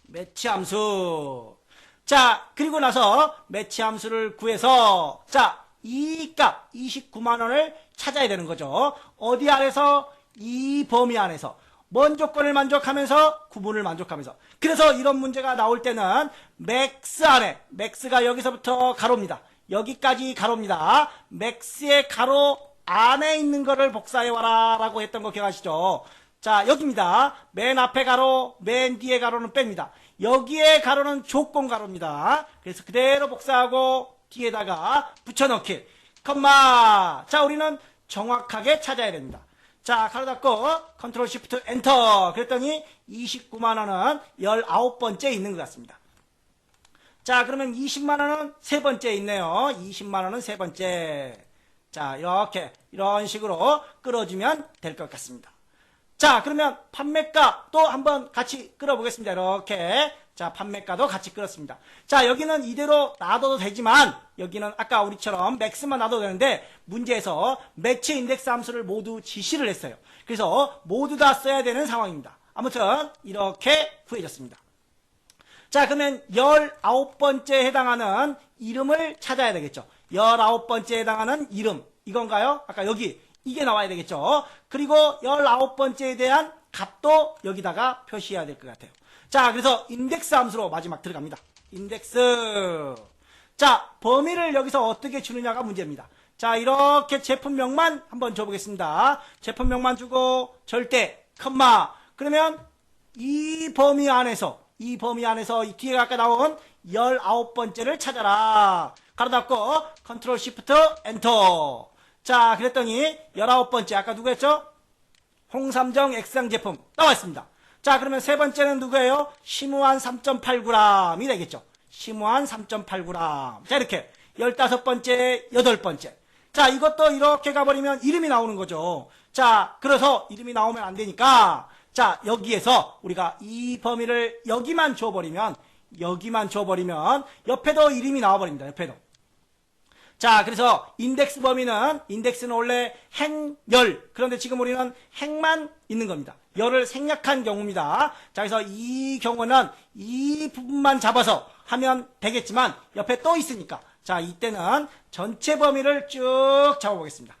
매치 함수. 자, 그리고 나서 매치 함수를 구해서 자, 이 값 29만원을 찾아야 되는 거죠. 어디 안에서? 이 범위 안에서. 뭔 조건을 만족하면서? 구분을 만족하면서. 그래서 이런 문제가 나올 때는 맥스 안에, 맥스가 여기서부터 가로입니다. 여기까지 가로입니다. 맥스의 가로 안에 있는 거를 복사해와라 라고 했던 거 기억하시죠? 자, 여기입니다. 맨 앞에 가로, 맨 뒤에 가로는 뺍니다. 여기에 가로는 조건 가로입니다. 그래서 그대로 복사하고 뒤에다가 붙여넣기. 컴마. 자, 우리는 정확하게 찾아야 됩니다. 자, 가로 닫고 컨트롤 시프트 엔터. 그랬더니 29만원은 19번째 있는 것 같습니다. 자, 그러면 20만원은 세 번째 있네요. 20만원은 세 번째. 자, 이렇게 이런 식으로 끌어주면 될 것 같습니다. 자, 그러면 판매가 또 한번 같이 끌어보겠습니다. 이렇게. 자, 판매가도 같이 끌었습니다. 자, 여기는 이대로 놔둬도 되지만 여기는 아까 우리처럼 맥스만 놔둬도 되는데 문제에서 매치 인덱스 함수를 모두 지시를 했어요. 그래서 모두 다 써야 되는 상황입니다. 아무튼 이렇게 구해졌습니다. 자, 그러면 19번째에 해당하는 이름을 찾아야 되겠죠. 19번째에 해당하는 이름. 이건가요? 아까 여기 이게 나와야 되겠죠. 그리고 19번째에 대한 값도 여기다가 표시해야 될 것 같아요. 자, 그래서 인덱스 함수로 마지막 들어갑니다. 인덱스. 자, 범위를 여기서 어떻게 주느냐가 문제입니다. 자, 이렇게 제품명만 한번 줘보겠습니다. 제품명만 주고 절대, 컴마. 그러면 이 범위 안에서 이 뒤에 아까 나온 19번째를 찾아라. 가로 닫고 컨트롤 시프트 엔터. 자, 그랬더니 19번째 아까 누구였죠? 홍삼정 액상 제품 나왔습니다. 자, 그러면 세 번째는 누구예요? 심우한 3.8g이 되겠죠. 심우한 3.8g. 자, 이렇게 15번째, 8번째. 자, 이것도 이렇게 가버리면 이름이 나오는 거죠. 자, 그래서 이름이 나오면 안 되니까 자, 여기에서 우리가 이 범위를 여기만 줘버리면 옆에도 이름이 나와버립니다. 옆에도. 자, 그래서 인덱스 범위는 인덱스는 원래 행, 열. 그런데 지금 우리는 행만 있는 겁니다. 열을 생략한 경우입니다. 자, 그래서 이 경우는 이 부분만 잡아서 하면 되겠지만 옆에 또 있으니까 자, 이때는 전체 범위를 쭉 잡아보겠습니다.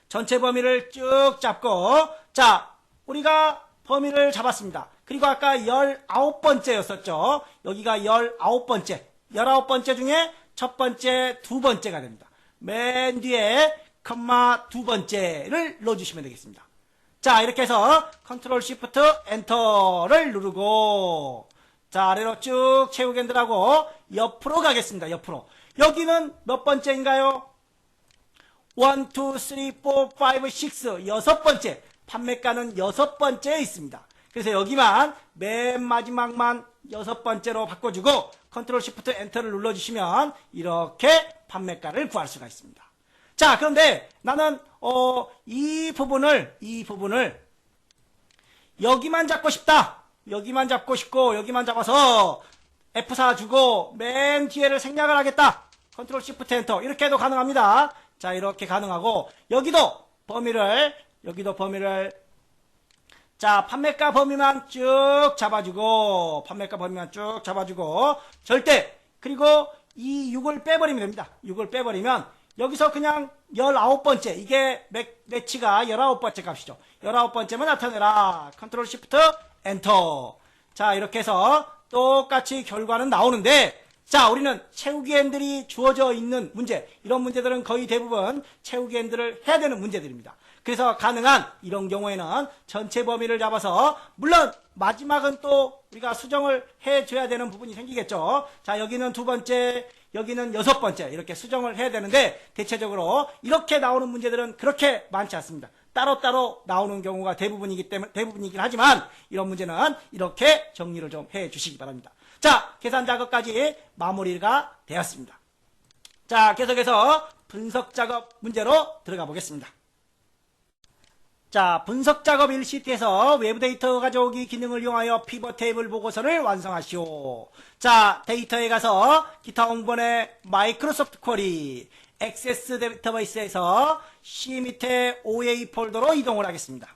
전체 범위를 쭉 잡고 자, 우리가 범위를 잡았습니다. 그리고 아까 19번째였었죠. 여기가 19번째. 19번째 중에 첫 번째, 두 번째가 됩니다. 맨 뒤에 컴마 두 번째를 넣어주시면 되겠습니다. 자, 이렇게 해서 컨트롤 시프트 엔터를 누르고 자, 아래로 쭉 채우겐들하고 옆으로 가겠습니다. 옆으로. 여기는 몇 번째인가요? 1, 2, 3, 4, 5, 6 여섯 번째. 판매가는 여섯 번째에 있습니다. 그래서 여기만 맨 마지막만 여섯 번째로 바꿔주고 컨트롤 시프트 엔터를 눌러주시면 이렇게 판매가를 구할 수가 있습니다. 자, 그런데 나는 이 부분을 여기만 잡고 싶다. 여기만 잡고 싶고 여기만 잡아서 F4 주고 맨 뒤에를 생략을 하겠다. 컨트롤 시프트 엔터 이렇게 해도 가능합니다. 자, 이렇게 가능하고 여기도 범위를 자, 판매가 범위만 쭉 잡아주고 절대 그리고 이 6을 빼버리면 됩니다. 6을 빼버리면 여기서 그냥 19번째 이게 매치가 19번째 값이죠. 19번째만 나타내라. 컨트롤 시프트 엔터. 자, 이렇게 해서 똑같이 결과는 나오는데 자, 우리는 채우기 엔들이 주어져 있는 문제 이런 문제들은 거의 대부분 채우기 엔들을 해야 되는 문제들입니다. 그래서 가능한 이런 경우에는 전체 범위를 잡아서 물론 마지막은 또 우리가 수정을 해줘야 되는 부분이 생기겠죠. 자, 여기는 두 번째, 여기는 여섯 번째 이렇게 수정을 해야 되는데 대체적으로 이렇게 나오는 문제들은 그렇게 많지 않습니다. 따로따로 나오는 경우가 대부분이긴 하지만 이런 문제는 이렇게 정리를 좀 해주시기 바랍니다. 자, 계산 작업까지 마무리가 되었습니다. 자, 계속해서 분석 작업 문제로 들어가 보겠습니다. 자, 분석 작업 1시트에서 외부 데이터 가져오기 기능을 이용하여 피벗 테이블 보고서를 완성하시오. 자, 데이터에 가서 기타 홍보의 마이크로소프트 쿼리 액세스 데이터베이스에서 C 밑에 OA 폴더로 이동을 하겠습니다.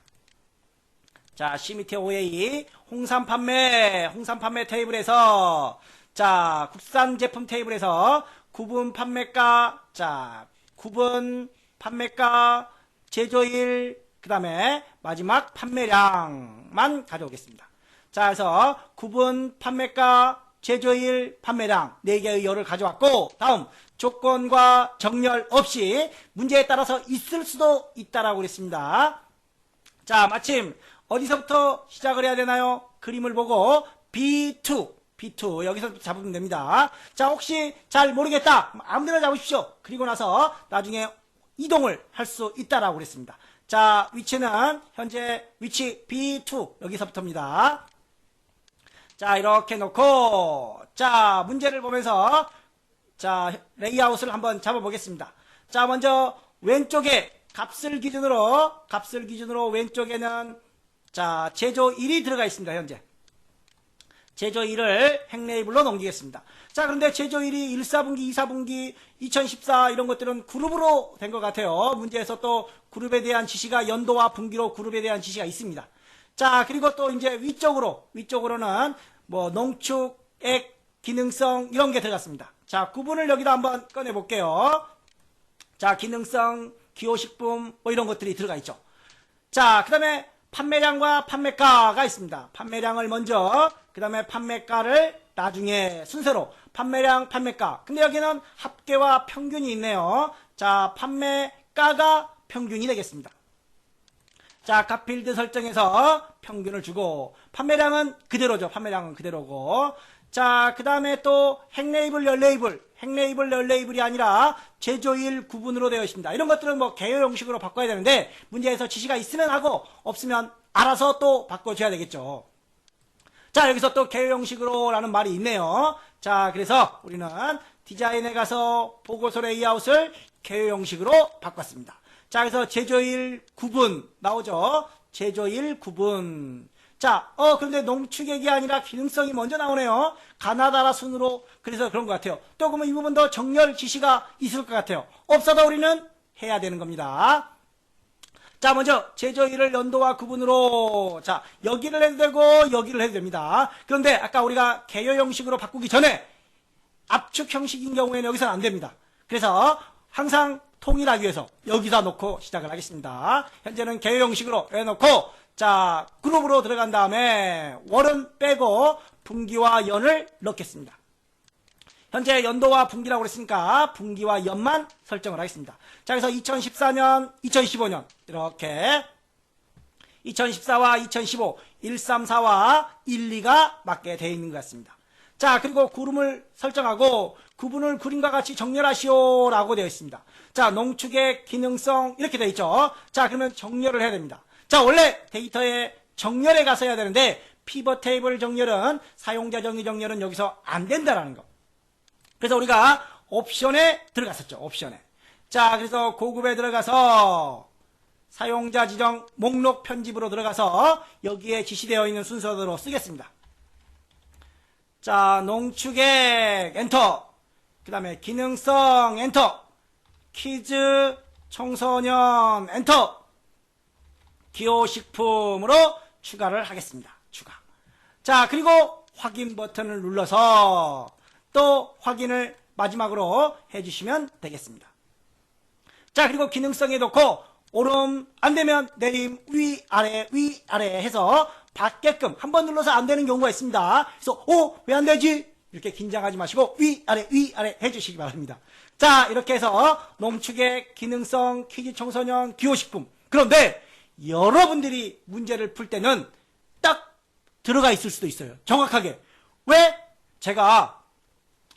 자, C 밑에 OA 홍삼 판매 테이블에서 자, 국산 제품 테이블에서 구분 판매가, 자, 구분 판매가, 제조일, 그 다음에 마지막 판매량만 가져오겠습니다. 자, 그래서 구분 판매가, 제조일, 판매량 4개의 열을 가져왔고, 다음 조건과 정렬 없이 문제에 따라서 있을 수도 있다라고 그랬습니다. 자, 마침 어디서부터 시작을 해야 되나요? 그림을 보고 B2 여기서 잡으면 됩니다. 자, 혹시 잘 모르겠다 아무데나 잡으십시오. 그리고 나서 나중에 이동을 할 수 있다라고 그랬습니다. 자, 위치는 현재 위치 B2 여기서부터입니다. 자, 이렇게 놓고 자, 문제를 보면서 자, 레이아웃을 한번 잡아보겠습니다. 자, 먼저 왼쪽에 값을 기준으로 왼쪽에는 자, 제조일이 들어가 있습니다. 현재 제조일을 행레이블로 넘기겠습니다. 자, 그런데 제조일이 1사분기, 2사분기, 2014 이런 것들은 그룹으로 된 것 같아요. 문제에서 또 그룹에 대한 지시가 연도와 분기로 그룹에 대한 지시가 있습니다. 자, 그리고 또 이제 위쪽으로는 뭐 농축액, 기능성 이런 게 들어갔습니다. 자, 구분을 여기다 한번 꺼내 볼게요. 자, 기능성, 기호식품 뭐 이런 것들이 들어가 있죠. 자, 그 다음에 판매량과 판매가가 있습니다. 판매량을 먼저, 그 다음에 판매가를 나중에 순서로 판매량, 판매가. 근데 여기는 합계와 평균이 있네요. 자, 판매가가 평균이 되겠습니다. 자, 값필드 설정해서 평균을 주고 판매량은 그대로죠. 판매량은 그대로고. 자, 그 다음에 또 행레이블, 열레이블이 아니라 제조일 구분으로 되어 있습니다. 이런 것들은 뭐 개요 형식으로 바꿔야 되는데 문제에서 지시가 있으면 하고 없으면 알아서 또 바꿔줘야 되겠죠. 자, 여기서 또 개요 형식으로 라는 말이 있네요. 자, 그래서 우리는 디자인에 가서 보고서 레이아웃을 개요 형식으로 바꿨습니다. 자, 그래서 제조일 구분 나오죠. 제조일 구분. 자, 그런데 농축액이 아니라 기능성이 먼저 나오네요. 가나다라 순으로. 그래서 그런 것 같아요. 또 그러면 이 부분도 정렬 지시가 있을 것 같아요. 없어도 우리는 해야 되는 겁니다. 자, 먼저 제조일을 연도와 구분으로. 자, 여기를 해도 되고 여기를 해도 됩니다. 그런데 아까 우리가 개요 형식으로 바꾸기 전에 압축 형식인 경우에는 여기서는 안 됩니다. 그래서 항상 통일하기 위해서 여기다 놓고 시작을 하겠습니다. 현재는 개요 형식으로 해놓고 자, 그룹으로 들어간 다음에 월은 빼고 분기와 연을 넣겠습니다. 현재 연도와 분기라고 그랬으니까 분기와 연만 설정을 하겠습니다. 자, 그래서 2014년, 2015년 이렇게 2014와 2015, 134와 12가 맞게 되어 있는 것 같습니다. 자, 그리고 구름을 설정하고 구분을 그림과 같이 정렬하시오 라고 되어 있습니다. 자, 농축의 기능성 이렇게 되어 있죠. 자, 그러면 정렬을 해야 됩니다. 자, 원래 데이터의 정렬에 가서 해야 되는데 피벗 테이블 정렬은 사용자 정의 정렬은 여기서 안 된다라는 거. 그래서 우리가 옵션에 들어갔었죠. 옵션에. 자, 그래서 고급에 들어가서 사용자 지정 목록 편집으로 들어가서 여기에 지시되어 있는 순서대로 쓰겠습니다. 자, 농축액 엔터. 그 다음에 기능성 엔터. 키즈 청소년 엔터. 기호식품으로 추가를 하겠습니다. 추가. 자, 그리고 확인 버튼을 눌러서 또 확인을 마지막으로 해주시면 되겠습니다. 자, 그리고 기능성에 놓고 오름 안되면 내림 위아래 해서 받게끔 한번 눌러서 안되는 경우가 있습니다. 그래서 왜 안되지? 이렇게 긴장하지 마시고 위아래 해주시기 바랍니다. 자, 이렇게 해서 농축액, 기능성, 키즈 청소년, 기호식품 그런데 여러분들이 문제를 풀 때는 딱 들어가 있을 수도 있어요. 정확하게. 왜? 제가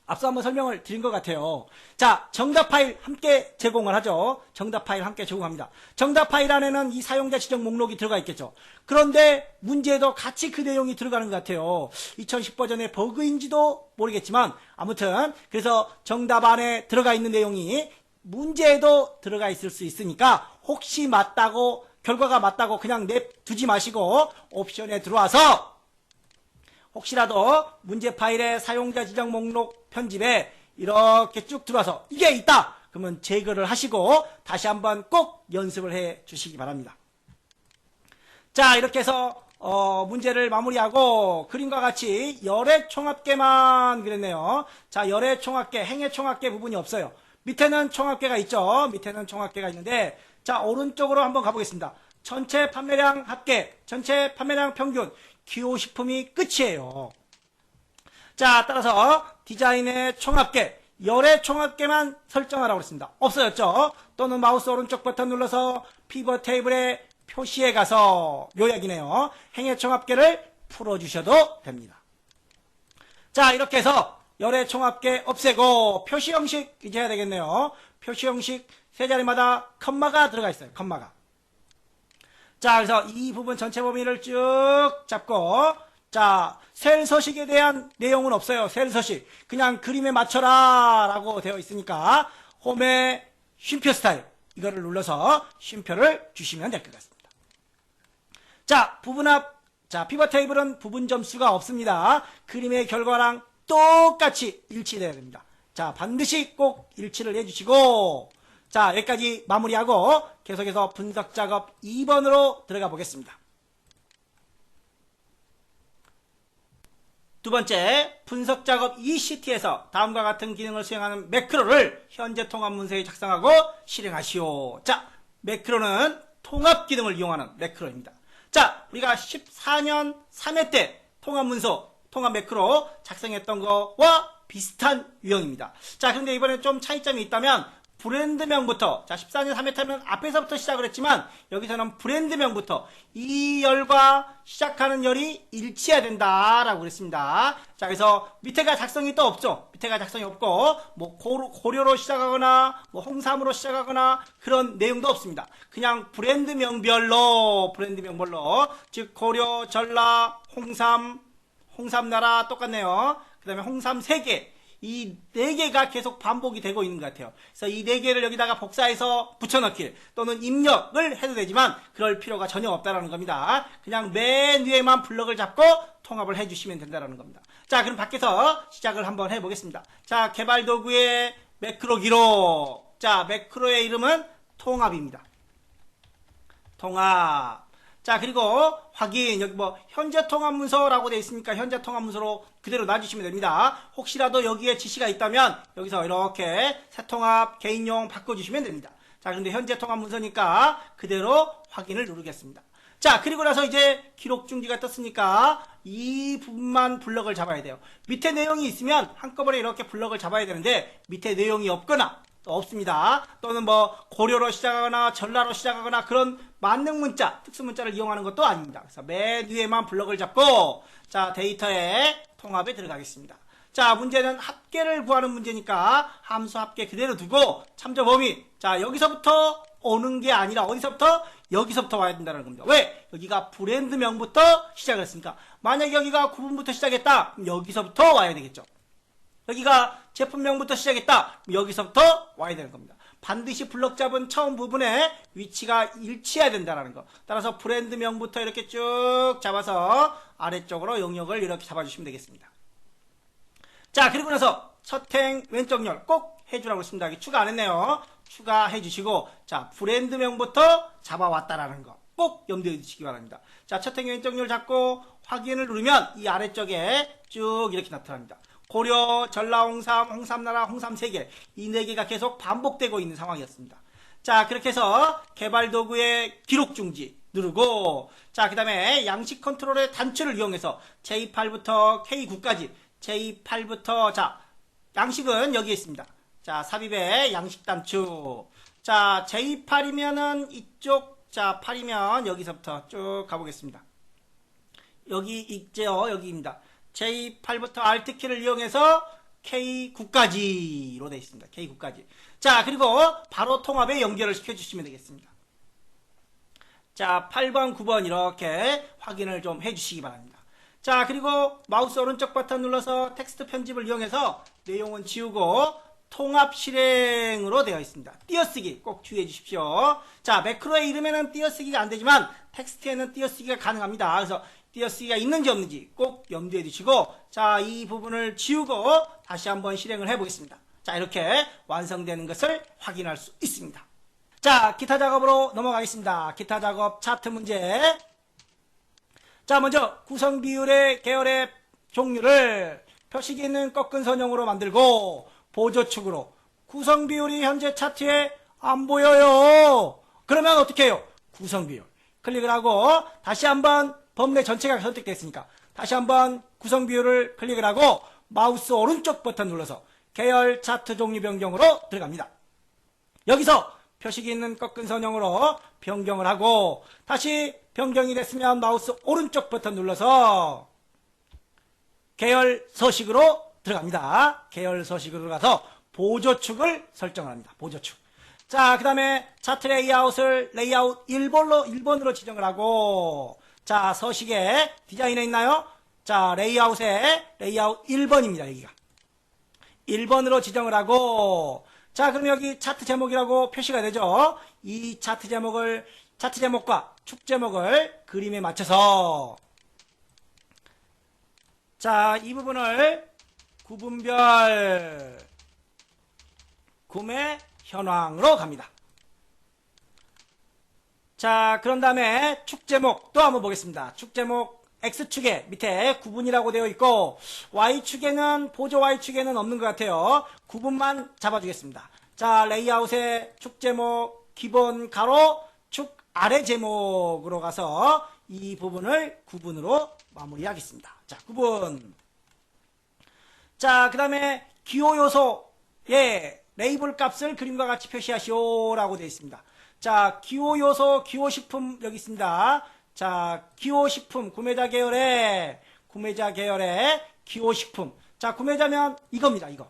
앞서 한번 설명을 드린 것 같아요. 자, 정답 파일 함께 제공을 하죠. 정답 파일 함께 제공합니다. 정답 파일 안에는 이 사용자 지정 목록이 들어가 있겠죠. 그런데 문제에도 같이 그 내용이 들어가는 것 같아요. 2010 버전의 버그인지도 모르겠지만 아무튼 그래서 정답 안에 들어가 있는 내용이 문제에도 들어가 있을 수 있으니까 혹시 맞다고 결과가 맞다고 그냥 냅두지 마시고 옵션에 들어와서 혹시라도 문제 파일의 사용자 지정 목록 편집에 이렇게 쭉 들어와서 이게 있다! 그러면 제거를 하시고 다시 한번 꼭 연습을 해 주시기 바랍니다. 자, 이렇게 해서 문제를 마무리하고 그림과 같이 열의 총합계만 그랬네요. 자, 열의 총합계, 행의 총합계 부분이 없어요. 밑에는 총합계가 있죠. 밑에는 총합계가 있는데 자, 오른쪽으로 한번 가보겠습니다. 전체 판매량 합계, 전체 판매량 평균, 기호식품이 끝이에요. 자, 따라서 디자인의 총합계, 열의 총합계만 설정하라고 했습니다. 없어졌죠? 또는 마우스 오른쪽 버튼 눌러서 피벗 테이블의 표시에 가서 요약이네요. 행의 총합계를 풀어주셔도 됩니다. 자, 이렇게 해서 열의 총합계 없애고 표시 형식 이제 해야 되겠네요. 표시 형식 세 자리마다 컴마가 들어가 있어요. 컴마가. 자, 그래서 이 부분 전체 범위를 쭉 잡고 자, 셀 서식에 대한 내용은 없어요. 셀 서식. 그냥 그림에 맞춰라 라고 되어 있으니까 홈에 쉼표 스타일 이거를 눌러서 쉼표를 주시면 될 것 같습니다. 자, 부분합. 자, 피벗 테이블은 부분 점수가 없습니다. 그림의 결과랑 똑같이 일치돼야 됩니다. 자, 반드시 꼭 일치를 해주시고 자, 여기까지 마무리하고 계속해서 분석 작업 2번으로 들어가 보겠습니다. 두 번째, 분석 작업 ECT에서 다음과 같은 기능을 수행하는 매크로를 현재 통합 문서에 작성하고 실행하시오. 자, 매크로는 통합 기능을 이용하는 매크로입니다. 자, 우리가 14년 3회 때 통합 문서, 통합 매크로 작성했던 거와 비슷한 유형입니다. 자, 그런데 이번에 좀 차이점이 있다면 브랜드명부터 자 14년 3회 타면 앞에서부터 시작을 했지만 여기서는 브랜드명부터 이 열과 시작하는 열이 일치해야 된다라고 그랬습니다. 자, 그래서 밑에가 작성이 또 없죠. 밑에가 작성이 없고 뭐 고려로 시작하거나 뭐 홍삼으로 시작하거나 그런 내용도 없습니다. 그냥 브랜드명별로 즉 고려, 전라, 홍삼나라 똑같네요. 그 다음에 홍삼 3개 이 4개가 계속 반복이 되고 있는 것 같아요. 그래서 이 4개를 여기다가 복사해서 붙여넣기 또는 입력을 해도 되지만 그럴 필요가 전혀 없다라는 겁니다. 그냥 맨 위에만 블럭을 잡고 통합을 해주시면 된다라는 겁니다. 자, 그럼 밖에서 시작을 한번 해보겠습니다. 자, 개발 도구의 매크로 기록. 자, 매크로의 이름은 통합입니다. 통합. 자, 그리고 확인. 여기 뭐 현재 통합 문서라고 되어 있으니까 현재 통합 문서로 그대로 놔주시면 됩니다. 혹시라도 여기에 지시가 있다면 여기서 이렇게 새 통합 개인용 바꿔주시면 됩니다. 자, 그런데 현재 통합 문서니까 그대로 확인을 누르겠습니다. 자, 그리고 나서 이제 기록 중지가 떴으니까 이 부분만 블럭을 잡아야 돼요. 밑에 내용이 있으면 한꺼번에 이렇게 블럭을 잡아야 되는데 밑에 내용이 없거나 없습니다. 또는 뭐 고려로 시작하거나 전라로 시작하거나 그런 만능 문자, 특수 문자를 이용하는 것도 아닙니다. 그래서 맨 위에만 블럭을 잡고 자, 데이터에 통합에 들어가겠습니다. 자, 문제는 합계를 구하는 문제니까 함수 합계 그대로 두고 참조 범위. 자, 여기서부터 오는 게 아니라 어디서부터? 여기서부터 와야 된다는 겁니다. 왜? 여기가 브랜드명부터 시작을 했으니까. 만약에 여기가 구분부터 시작했다. 그럼 여기서부터 와야 되겠죠. 여기가 제품명부터 시작했다. 여기서부터 와야 되는 겁니다. 반드시 블럭 잡은 처음 부분에 위치가 일치해야 된다는 거. 따라서 브랜드명부터 이렇게 쭉 잡아서 아래쪽으로 영역을 이렇게 잡아주시면 되겠습니다. 자, 그리고 나서 첫행 왼쪽 열 꼭 해주라고 했습니다. 여기 추가 안 했네요. 추가해 주시고 자, 브랜드명부터 잡아왔다라는 거 꼭 염두에 두시기 바랍니다. 자, 첫행 왼쪽 열 잡고 확인을 누르면 이 아래쪽에 쭉 이렇게 나타납니다. 고려, 전라, 홍삼나라, 홍삼 3개 이 4개가 계속 반복되고 있는 상황이었습니다. 자, 그렇게 해서 개발 도구의 기록 중지 누르고 자, 그 다음에 양식 컨트롤의 단추를 이용해서 J8부터 K9까지 J8부터 자, 양식은 여기에 있습니다. 자, 삽입의 양식 단추. 자, J8이면은 이쪽 자, 8이면 여기서부터 쭉 가보겠습니다. 여기 있죠. 여기입니다. J8부터 Alt키를 이용해서 K9까지로 되어 있습니다. K9까지. 자, 그리고 바로 통합에 연결을 시켜주시면 되겠습니다. 자, 8번, 9번 이렇게 확인을 좀 해주시기 바랍니다. 자, 그리고 마우스 오른쪽 버튼 눌러서 텍스트 편집을 이용해서 내용은 지우고 통합 실행으로 되어 있습니다. 띄어쓰기 꼭 주의해 주십시오. 자, 매크로의 이름에는 띄어쓰기가 안 되지만 텍스트에는 띄어쓰기가 가능합니다. 그래서 띄어쓰기가 있는지 없는지 꼭 염두에 두시고, 자, 이 부분을 지우고 다시 한번 실행을 해 보겠습니다. 자, 이렇게 완성되는 것을 확인할 수 있습니다. 자, 기타 작업으로 넘어가겠습니다. 기타 작업 차트 문제. 자, 먼저 구성 비율의 계열의 종류를 표식이 있는 꺾은 선형으로 만들고 보조축으로 구성 비율이 현재 차트에 안 보여요. 그러면 어떻게 해요? 구성 비율 클릭을 하고 다시 한번 범례 전체가 선택됐으니까 다시 한번 구성 비율을 클릭을 하고 마우스 오른쪽 버튼 눌러서 계열 차트 종류 변경으로 들어갑니다. 여기서 표식이 있는 꺾은 선형으로 변경을 하고 다시 변경이 됐으면 마우스 오른쪽 버튼 눌러서 계열 서식으로 들어갑니다. 계열 서식으로 들어가서 보조축을 설정을 합니다. 보조축. 자, 그 다음에 차트 레이아웃을 레이아웃 1번으로 지정을 하고, 자, 서식에 디자인에 있나요? 자, 레이아웃에 레이아웃 1번입니다. 여기가 1번으로 지정을 하고, 자, 그럼 여기 차트 제목이라고 표시가 되죠. 이 차트 제목과 축 제목을 그림에 맞춰서, 자, 이 부분을 구분별 구매 현황으로 갑니다. 자, 그런 다음에 축 제목도 한번 보겠습니다. 축 제목 X축에 밑에 구분이라고 되어 있고 Y축에는 보조 Y축에는 없는 것 같아요. 구분만 잡아주겠습니다. 자, 레이아웃의 축 제목 기본 가로 축 아래 제목으로 가서 이 부분을 구분으로 마무리하겠습니다. 자, 구분. 자, 그 다음에 기호 요소의 레이블 값을 그림과 같이 표시하시오 라고 되어 있습니다. 자, 기호 요소, 기호 식품 여기 있습니다. 자, 기호 식품 구매자 계열의 기호 식품. 자, 구매자면 이겁니다. 이거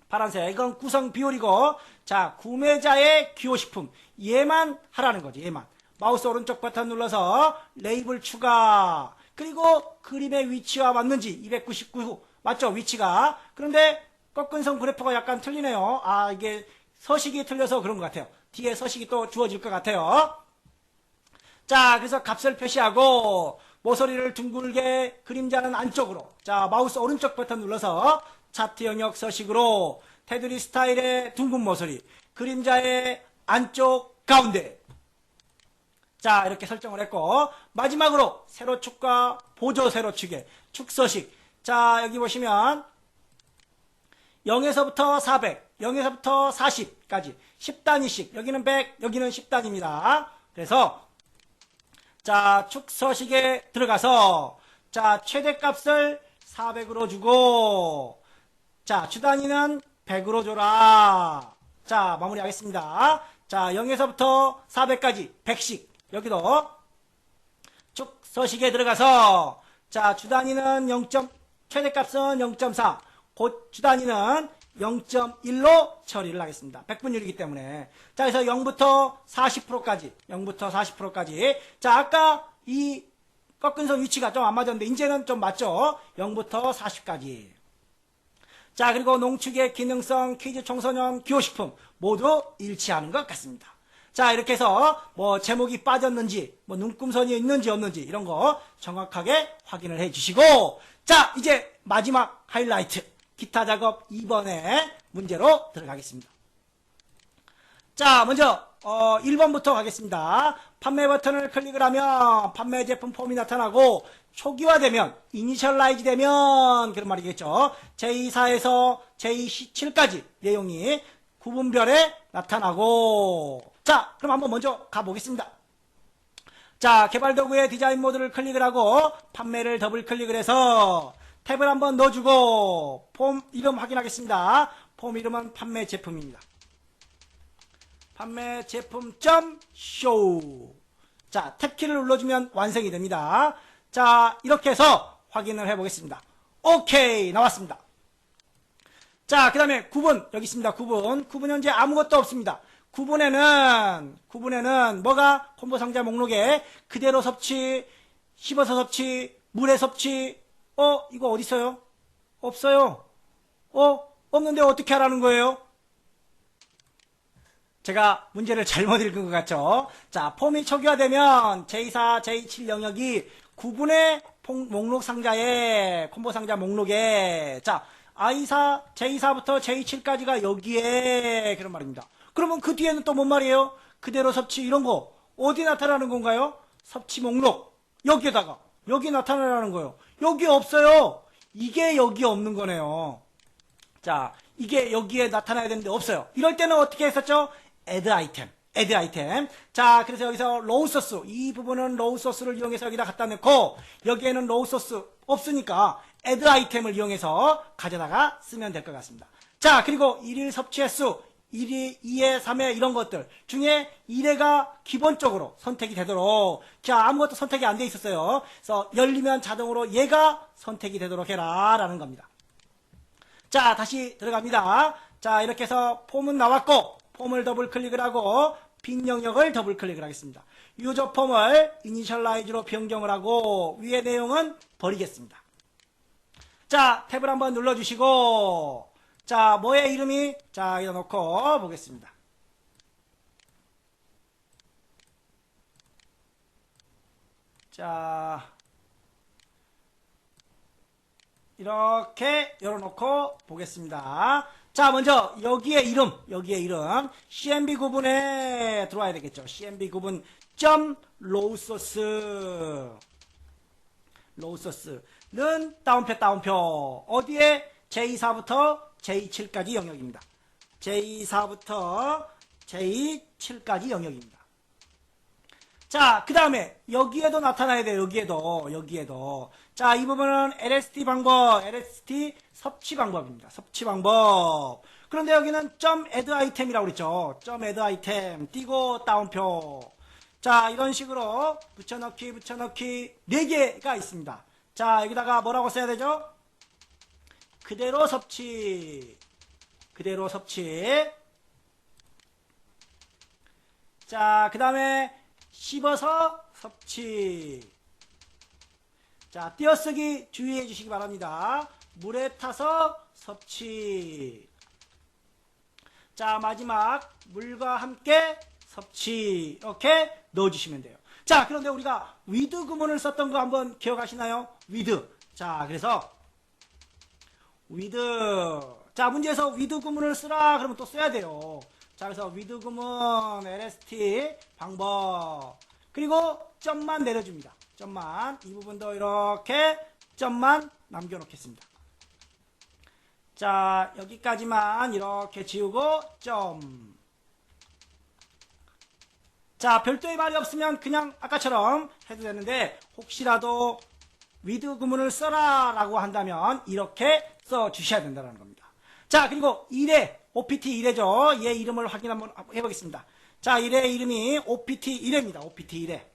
파란색 이건 구성 비율이고, 자, 구매자의 기호 식품 얘만 하라는 거죠. 얘만 마우스 오른쪽 버튼 눌러서 레이블 추가, 그리고 그림의 위치와 맞는지 299 맞죠? 위치가. 그런데 꺾은 선 그래프가 약간 틀리네요. 아, 이게 서식이 틀려서 그런 것 같아요. 뒤에 서식이 또 주어질 것 같아요. 자, 그래서 값을 표시하고 모서리를 둥글게 그림자는 안쪽으로, 자, 마우스 오른쪽 버튼 눌러서 차트 영역 서식으로 테두리 스타일의 둥근 모서리 그림자의 안쪽 가운데, 자, 이렇게 설정을 했고 마지막으로 세로축과 보조 세로축의 축서식. 자, 여기 보시면 0에서부터 400, 0에서부터 40까지 10단위씩, 여기는 100, 여기는 10단입니다. 그래서 자, 축서식에 들어가서 자, 최대값을 400으로 주고, 자, 주단위는 100으로 줘라. 자, 마무리하겠습니다. 자, 0에서부터 400까지 100씩, 여기도 축서식에 들어가서 자, 주단위는 0. 최대값은 0.4, 곧 주단위는 0.1로 처리를 하겠습니다. 백분율이기 때문에. 자, 그래서 0부터 40%까지, 0부터 40%까지. 자, 아까 이 꺾은 선 위치가 좀 안 맞았는데 이제는 좀 맞죠? 0부터 40까지. 자, 그리고 농축의 기능성, 퀴즈 청소년, 기호식품 모두 일치하는 것 같습니다. 자, 이렇게 해서 뭐 제목이 빠졌는지, 뭐 눈금선이 있는지 없는지 이런 거 정확하게 확인을 해 주시고, 자, 이제 마지막 하이라이트 기타 작업 2번의 문제로 들어가겠습니다. 자, 먼저 1번부터 가겠습니다. 판매 버튼을 클릭을 하면 판매 제품 폼이 나타나고 초기화되면, 이니셜라이즈 되면 그런 말이겠죠. J4에서 J7까지 내용이 구분별에 나타나고, 자, 그럼 한번 먼저 가보겠습니다. 자, 개발 도구의 디자인 모드를 클릭을 하고 판매를 더블 클릭을 해서 탭을 한번 넣어주고 폼 이름 확인하겠습니다. 폼 이름은 판매 제품입니다. 판매 제품 점 쇼. 자, 탭키를 눌러주면 완성이 됩니다. 자, 이렇게 해서 확인을 해보겠습니다. 오케이, 나왔습니다. 자, 그 다음에 9분, 여기 있습니다. 9분 현재 아무것도 없습니다. 9분에는 뭐가 콤보 상자 목록에 그대로 섭취, 씹어서 섭취, 물에 섭취, 이거 어디 있어요? 없어요. 없는데 어떻게 하라는 거예요? 제가 문제를 잘못 읽은 것 같죠? 자, 폼이 초기화되면 제24, 제27 영역이 9분의 목록 상자에, 콤보 상자 목록에, 자, I4, 제24부터 제27까지가 여기에, 그런 말입니다. 그러면 그 뒤에는 또 뭔 말이에요? 그대로 섭취, 이런 거, 어디 나타나는 건가요? 섭취 목록. 여기에다가, 여기 나타나라는 거예요. 여기 없어요. 이게 여기 없는 거네요. 자, 이게 여기에 나타나야 되는데 없어요. 이럴 때는 어떻게 했었죠? add item. 자, 그래서 여기서 row source, 이 부분은 row source를 이용해서 여기다 갖다 놓고, 여기에는 row source 없으니까 add item을 이용해서 가져다가 쓰면 될 것 같습니다. 자, 그리고 1일 섭취 횟수, 1회, 2회, 3회 이런 것들 중에 1회가 기본적으로 선택이 되도록, 자, 아무것도 선택이 안 돼 있었어요. 그래서 열리면 자동으로 얘가 선택이 되도록 해라 라는 겁니다. 자, 다시 들어갑니다. 자, 이렇게 해서 폼은 나왔고, 폼을 더블 클릭을 하고 빈 영역을 더블 클릭을 하겠습니다. 유저 폼을 이니셜라이즈로 변경을 하고 위의 내용은 버리겠습니다. 자, 탭을 한번 눌러주시고, 자, 뭐의 이름이, 자, 이거 놓고 보겠습니다. 자, 이렇게 열어놓고 보겠습니다. 자, 먼저 여기에 이름 CMB 구분에 들어와야 되겠죠. CMB 구분 점 로우 소스는 따옴표 어디에 J4부터 J7까지 영역입니다. J4부터 J7까지 영역입니다. 자, 그 다음에 여기에도 나타나야 돼요. 여기에도. 자, 이 부분은 LST 섭취 방법입니다. 섭취 방법. 그런데 여기는 .add item이라고 그랬죠. .add item 띄고 따옴표. 자, 이런 식으로 붙여넣기 4개가 있습니다. 자, 여기다가 뭐라고 써야 되죠? 그대로 섭취. 자, 그 다음에 씹어서 섭취. 자, 띄어쓰기 주의해 주시기 바랍니다. 물에 타서 섭취. 자, 마지막 물과 함께 섭취. 이렇게 넣어주시면 돼요. 자, 그런데 우리가 with 구문을 썼던 거 한번 기억하시나요? with. 자, 그래서 with. 자, 문제에서 with 구문을 쓰라 그러면 또 써야 돼요. 자, 그래서 with 구문 LST 방법. 그리고 점만 내려줍니다. 점만. 이 부분도 이렇게 점만 남겨놓겠습니다. 자, 여기까지만 이렇게 지우고 점. 자, 별도의 말이 없으면 그냥 아까처럼 해도 되는데 혹시라도 with 구문을 써라 라고 한다면 이렇게 써 주셔야 된다는 겁니다. 자, 그리고 1회 OPT 1회죠. 얘 이름을 확인 한번 해보겠습니다. 자, 1회 이름이 OPT 1회입니다. OPT 1회.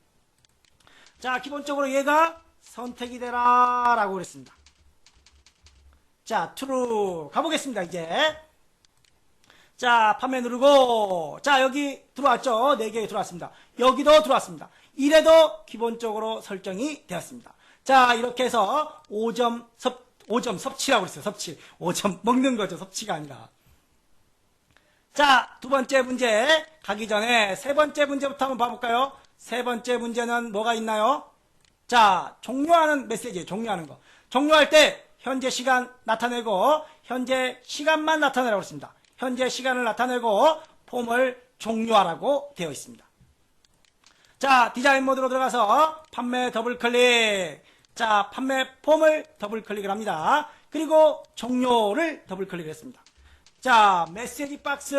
자, 기본적으로 얘가 선택이 되라 라고 그랬습니다. 자, true 가보겠습니다. 이제 자, 판매 누르고, 자, 여기 들어왔죠. 4개 들어왔습니다. 여기도 들어왔습니다. 1회도 기본적으로 설정이 되었습니다. 자, 이렇게 해서 5점 섭취라고 그랬어요. 섭취. 5점 먹는 거죠. 섭취가 아니라. 자, 두 번째 문제 가기 전에 세 번째 문제부터 한번 봐볼까요? 세 번째 문제는 뭐가 있나요? 자, 종료하는 메시지, 종료하는 거. 종료할 때 현재 시간 나타내고 현재 시간만 나타내라고 했습니다. 현재 시간을 나타내고 폼을 종료하라고 되어 있습니다. 자, 디자인 모드로 들어가서 판매 더블 클릭. 자, 판매 폼을 더블 클릭을 합니다. 그리고 종료를 더블 클릭을 했습니다. 자, 메시지 박스.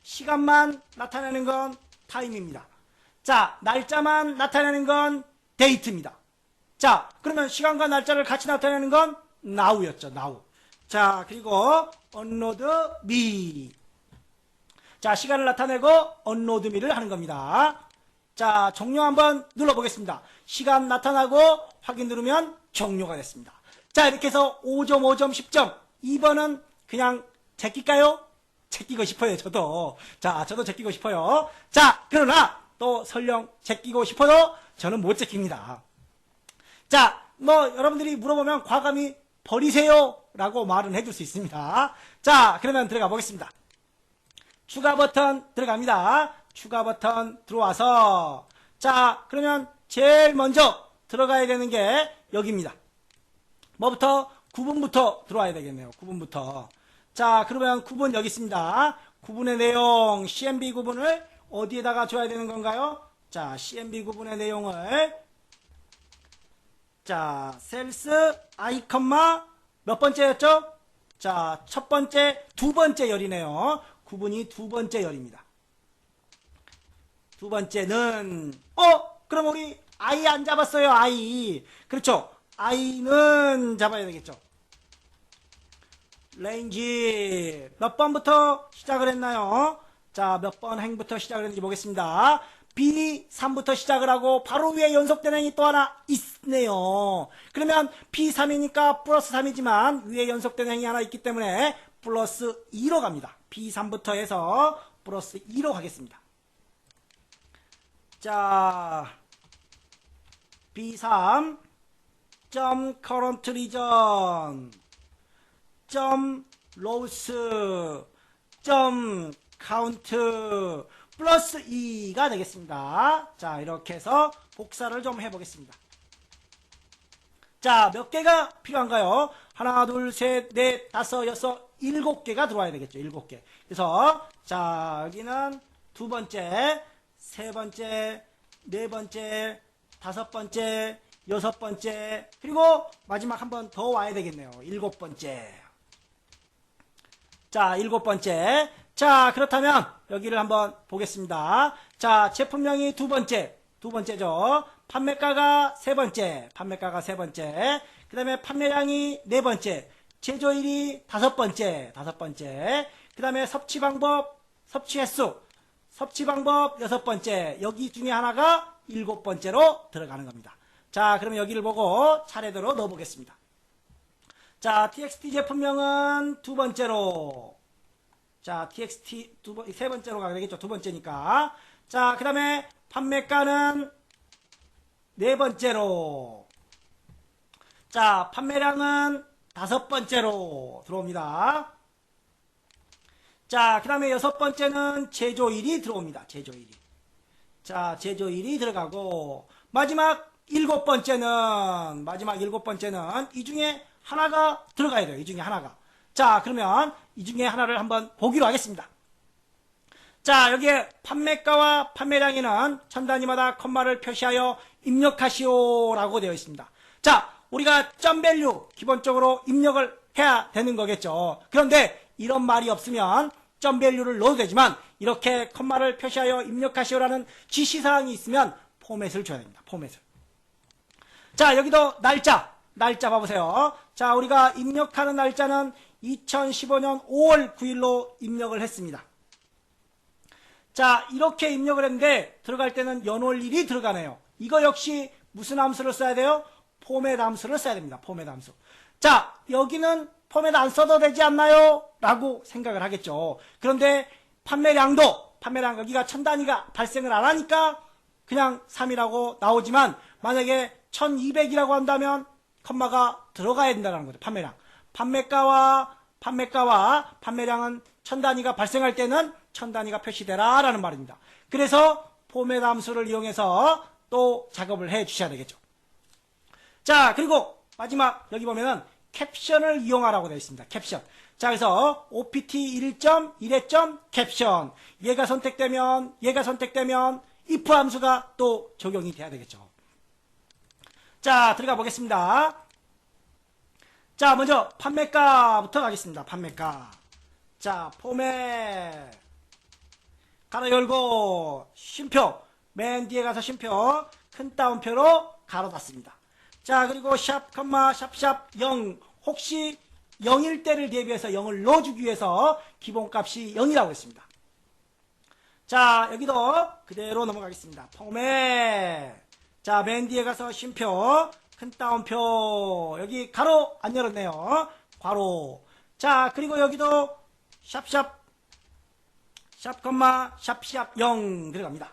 시간만 나타내는 건 타임입니다. 자, 날짜만 나타내는 건 데이트입니다. 자, 그러면 시간과 날짜를 같이 나타내는 건 now였죠. now. 자, 그리고 언로드 미. 자, 시간을 나타내고 언로드 미를 하는 겁니다. 자, 종료 한번 눌러보겠습니다. 시간 나타나고 확인 누르면 종료가 됐습니다. 자, 이렇게 해서 5점, 5점, 10점. 2번은 그냥 제낄까요? 제끼고 싶어요, 저도. 자, 저도 제끼고 싶어요. 자, 그러나 또 설령 제끼고 싶어도 저는 못 제낍니다. 자, 뭐 여러분들이 물어보면 과감히 버리세요 라고 말은 해줄 수 있습니다. 자, 그러면 들어가 보겠습니다. 추가 버튼 들어갑니다. 추가 버튼 들어와서 자, 그러면 제일 먼저 들어가야 되는 게 여기입니다. 뭐부터? 구분부터 들어와야 되겠네요. 구분부터. 자, 그러면 구분 여기 있습니다. 구분의 내용 CMB 구분을 어디에다가 줘야 되는 건가요? 자, CMB 구분의 내용을 자, 셀스 I, 몇 번째였죠? 자, 첫 번째, 두 번째 열이네요. 구분이 두 번째 열입니다. 두 번째는 그럼 우리 I 안 잡았어요. I. 그렇죠. I는 잡아야 되겠죠. 레인지 몇 번부터 시작을 했나요? 자, 몇 번 행부터 시작을 했는지 보겠습니다. B3부터 시작을 하고 바로 위에 연속된 행이 또 하나 있네요. 그러면 B3이니까 플러스 3이지만 위에 연속된 행이 하나 있기 때문에 플러스 2로 갑니다. B3부터 해서 플러스 2로 가겠습니다. 자, B3 점 current region 점 loss 점 count 플러스 2가 되겠습니다. 자, 이렇게 해서 복사를 좀 해보겠습니다. 자, 몇 개가 필요한가요? 하나, 둘, 셋, 넷, 다섯, 여섯, 7개가 들어와야 되겠죠. 7개. 그래서 자, 여기는 두 번째, 세 번째, 네 번째, 다섯 번째, 여섯 번째, 그리고 마지막 한 번 더 와야 되겠네요. 7번째. 자, 7번째. 자, 그렇다면 여기를 한번 보겠습니다. 자, 제품명이 두 번째죠. 판매가가 세 번째, 그 다음에 판매량이 네 번째, 제조일이 다섯 번째, 그 다음에 섭취 방법, 섭취 횟수, 섭취 방법 여섯 번째, 여기 중에 하나가 7번째로 들어가는 겁니다. 자, 그러면 여기를 보고 차례대로 넣어보겠습니다. 자, TXT 제품명은 두 번째로, 자, TXT 세 번째로 가게 되겠죠. 두 번째니까. 자, 그 다음에 판매가는 네 번째로. 자, 판매량은 다섯 번째로 들어옵니다. 자, 그 다음에 여섯 번째는 제조일이 들어옵니다. 제조일이. 자, 제조일이 들어가고, 마지막 일곱 번째는 이 중에 하나가 들어가야 돼요. 이 중에 하나가. 자, 그러면 이 중에 하나를 한번 보기로 하겠습니다. 자, 여기에 판매가와 판매량에는 천 단위마다 콤마를 표시하여 입력하시오 라고 되어 있습니다. 자, 우리가 점밸류 기본적으로 입력을 해야 되는 거겠죠. 그런데 이런 말이 없으면 점밸류를 넣어도 되지만 이렇게 콤마를 표시하여 입력하시오라는 지시사항이 있으면 포맷을 줘야 됩니다. 포맷을. 자, 여기도 날짜 봐보세요. 자, 우리가 입력하는 날짜는 2015년 5월 9일로 입력을 했습니다. 자, 이렇게 입력을 했는데 들어갈 때는 연월일이 들어가네요. 이거 역시 무슨 함수를 써야 돼요? 포맷 함수를 써야 됩니다. 포맷 함수. 자, 여기는 포맷 안 써도 되지 않나요? 라고 생각을 하겠죠. 그런데 판매량 여기가 천 단위가 발생을 안 하니까 그냥 3이라고 나오지만 만약에 1200이라고 한다면 컴마가 들어가야 된다는 거죠. 판매량. 판매가와 판매량은 천 단위가 발생할 때는 천 단위가 표시되라 라는 말입니다. 그래서 포맷 함수를 이용해서 또 작업을 해 주셔야 되겠죠. 자, 그리고 마지막 여기 보면은 캡션을 이용하라고 되어 있습니다. 캡션. 자, 그래서 OPT 1.1회 캡션. 얘가 선택되면 if 함수가 또 적용이 돼야 되겠죠. 자, 들어가 보겠습니다. 자, 먼저 판매가부터 가겠습니다. 판매가. 자, 포맷 가로 열고 쉼표 맨 뒤에 가서 쉼표 큰 따옴표로 가로 닫습니다. 자, 그리고 샵, 샵 0 혹시 0일 때를 대비해서 0을 넣어주기 위해서 기본값이 0이라고 했습니다. 자, 여기도 그대로 넘어가겠습니다. 포맷. 자, 맨 뒤에 가서 쉼표, 큰 따옴표. 여기 가로 안 열었네요. 괄호. 자, 그리고 여기도 샵샵, 샵, 샵 0 들어갑니다.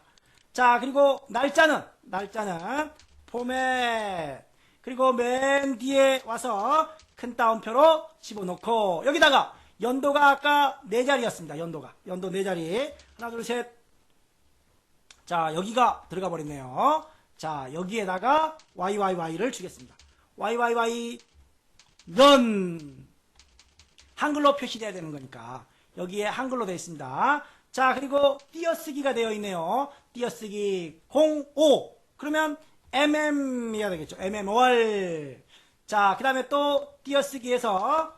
자, 그리고 날짜는 포맷. 그리고 맨 뒤에 와서 큰 따옴표로 집어넣고, 여기다가 연도가 아까 4자리였습니다. 연도 4자리. 하나, 둘, 셋. 자, 여기가 들어가 버렸네요. 자, 여기에다가 YYY를 주겠습니다. YYY 런. 한글로 표시돼야 되는 거니까. 여기에 한글로 되어 있습니다. 자, 그리고 띄어쓰기가 되어 있네요. 띄어쓰기 05. 그러면 mm이어야 되겠죠. mm월. 자, 그 다음에 또 띄어쓰기에서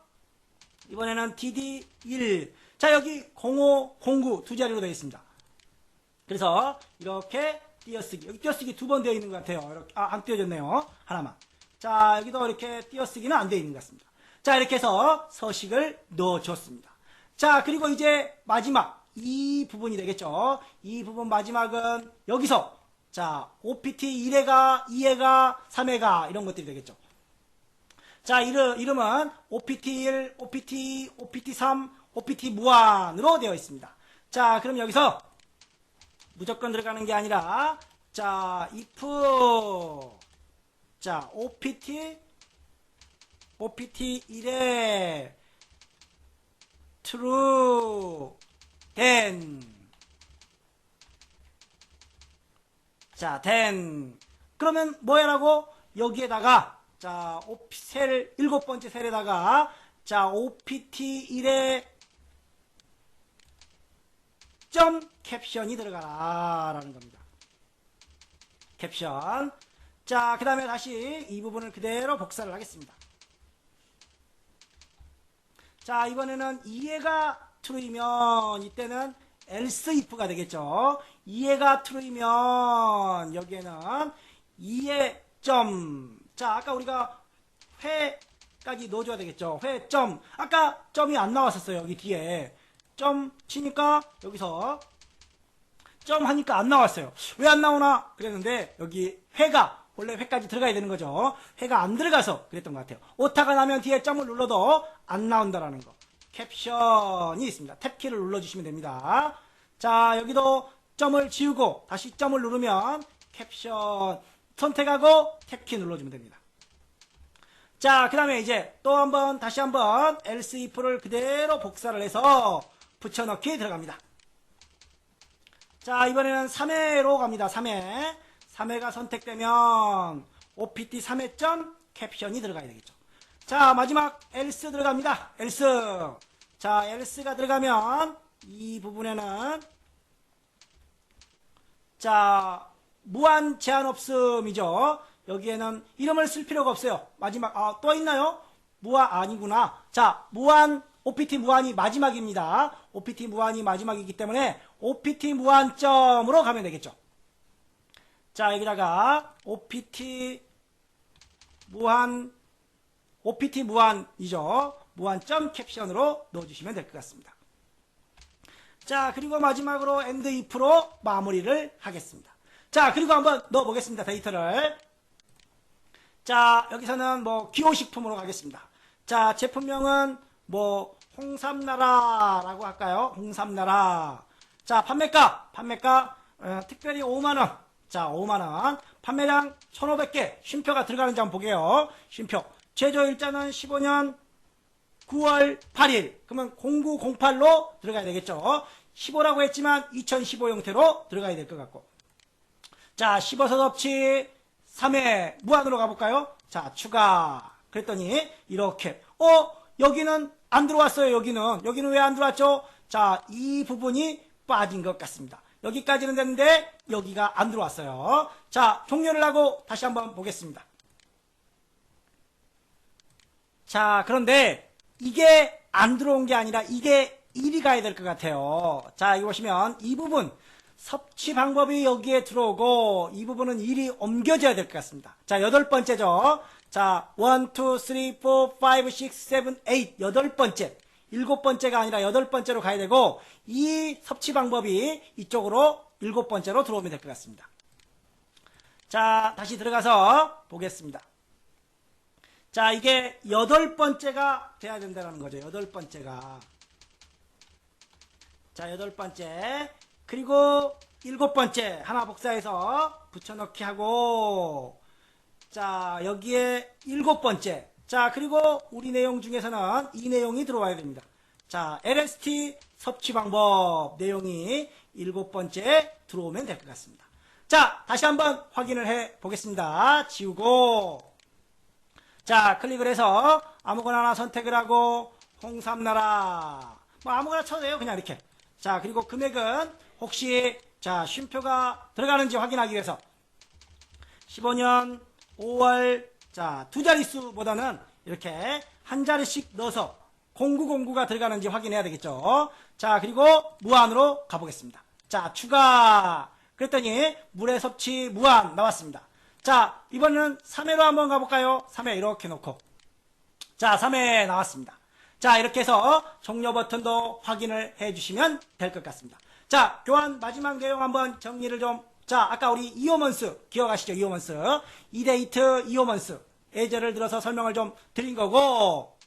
이번에는 dd1. 자, 여기 05, 09 두 자리로 되어 있습니다. 그래서 이렇게 띄어쓰기. 여기 띄어쓰기 2번 되어 있는 것 같아요. 이렇게, 안 띄어졌네요. 하나만. 자, 여기도 이렇게 띄어쓰기는 안 되어 있는 것 같습니다. 자, 이렇게 해서 서식을 넣어줬습니다. 자, 그리고 이제 마지막 이 부분이 되겠죠. 이 부분 마지막은 여기서 자, OPT 1회가, 2회가, 3회가 이런 것들이 되겠죠. 자, 이름은 OPT 1, OPT 2, OPT 3, OPT 무한으로 되어 있습니다. 자, 그럼 여기서 무조건 들어가는 게 아니라 자, if 자, OPT 1에 true then 자, then 그러면 뭐야라고? 여기에다가 자, 셀 7번째 셀에다가 자, OPT 1에 점 캡션이 들어가라 라는 겁니다. 캡션. 자, 그 다음에 다시 이 부분을 그대로 복사를 하겠습니다. 자, 이번에는 2회가 true이면 이때는 else if가 되겠죠. 2회가 true이면 여기에는 2회 점. 자, 아까 우리가 회까지 넣어줘야 되겠죠. 회 점. 아까 점이 안 나왔었어요. 여기 뒤에. 점 치니까 여기서 점 하니까 안 나왔어요. 왜 안 나오나 그랬는데 여기 회가 원래 회까지 들어가야 되는 거죠. 회가 안 들어가서 그랬던 것 같아요. 오타가 나면 뒤에 점을 눌러도 안 나온다라는 거. 캡션이 있습니다. 탭키를 눌러주시면 됩니다. 자, 여기도 점을 지우고 다시 점을 누르면 캡션 선택하고 탭키 눌러주면 됩니다. 자, 그 다음에 이제 또 한번 다시 한번 else if를 그대로 복사를 해서 붙여넣기 들어갑니다. 자, 이번에는 3회로 갑니다. 3회. 3회가 선택되면 OPT 3회 점 캡션이 들어가야 되겠죠. 자, 마지막 else 들어갑니다. else. 자, else가 들어가면 이 부분에는 자, 무한 제한 없음이죠. 여기에는 이름을 쓸 필요가 없어요. 마지막, 또 있나요? 아니구나. 자, OPT 무한이 마지막입니다. OPT 무한이 마지막이기 때문에 OPT 무한점으로 가면 되겠죠. 자, 여기다가 OPT 무한이죠. 무한점 캡션으로 넣어주시면 될 것 같습니다. 자, 그리고 마지막으로 end if로 마무리를 하겠습니다. 자, 그리고 한번 넣어보겠습니다. 데이터를. 자, 여기서는 기호식품으로 가겠습니다. 자, 제품명은 홍삼나라라고 할까요? 홍삼나라. 자, 판매가 특별히 5만원. 자, 5만원. 판매량 1,500개. 쉼표가 들어가는지 한번 보게요. 쉼표. 제조일자는 15년 9월 8일. 그러면 0908로 들어가야 되겠죠. 15라고 했지만 2015 형태로 들어가야 될 것 같고. 자, 15서 덮치 3회 무한으로 가볼까요? 자, 추가. 그랬더니 이렇게 여기는 안 들어왔어요. 여기는 왜 안 들어왔죠? 자, 이 부분이 빠진 것 같습니다. 여기까지는 됐는데 여기가 안 들어왔어요. 자, 종료를 하고 다시 한번 보겠습니다. 자, 그런데 이게 안 들어온 게 아니라 이게 1이 가야 될 것 같아요. 자, 여기 보시면 이 부분 섭취 방법이 여기에 들어오고 이 부분은 1이 옮겨져야 될 것 같습니다. 자, 8번째죠. 자, 1, 2, 3, 4, 5, 6, 7, 8. 여덟 번째. 일곱 번째가 아니라 여덟 번째로 가야 되고, 이 섭취 방법이 이쪽으로 일곱 번째로 들어오면 될 것 같습니다. 자, 다시 들어가서 보겠습니다. 자, 이게 여덟 번째가 돼야 된다는 거죠. 여덟 번째가. 자, 여덟 번째. 그리고 일곱 번째. 하나 복사해서 붙여넣기 하고, 자, 여기에 일곱 번째. 자, 그리고 우리 내용 중에서는 이 내용이 들어와야 됩니다. 자, LST 섭취 방법 내용이 일곱 번째 들어오면 될 것 같습니다. 자, 다시 한번 확인을 해 보겠습니다. 지우고, 자, 클릭을 해서 아무거나 하나 선택을 하고, 홍삼나라. 뭐 아무거나 쳐도 돼요. 그냥 이렇게. 자, 그리고 금액은 혹시, 자, 쉼표가 들어가는지 확인하기 위해서 15년 5월, 자, 두 자릿수보다는 이렇게 한 자리씩 넣어서 0909가 들어가는지 확인해야 되겠죠. 자, 그리고 무한으로 가보겠습니다. 자, 추가. 그랬더니 물의 섭취 무한 나왔습니다. 자, 이번에는 3회로 한번 가볼까요? 3회 이렇게 놓고. 자, 3회 나왔습니다. 자, 이렇게 해서 종료 버튼도 확인을 해주시면 될 것 같습니다. 자, 교환 마지막 내용 한번 정리를 좀. 자, 아까 우리 이호먼스 기억하시죠? 이호먼스. 이데이트 이호먼스. 예제를 들어서 설명을 좀 드린 거고.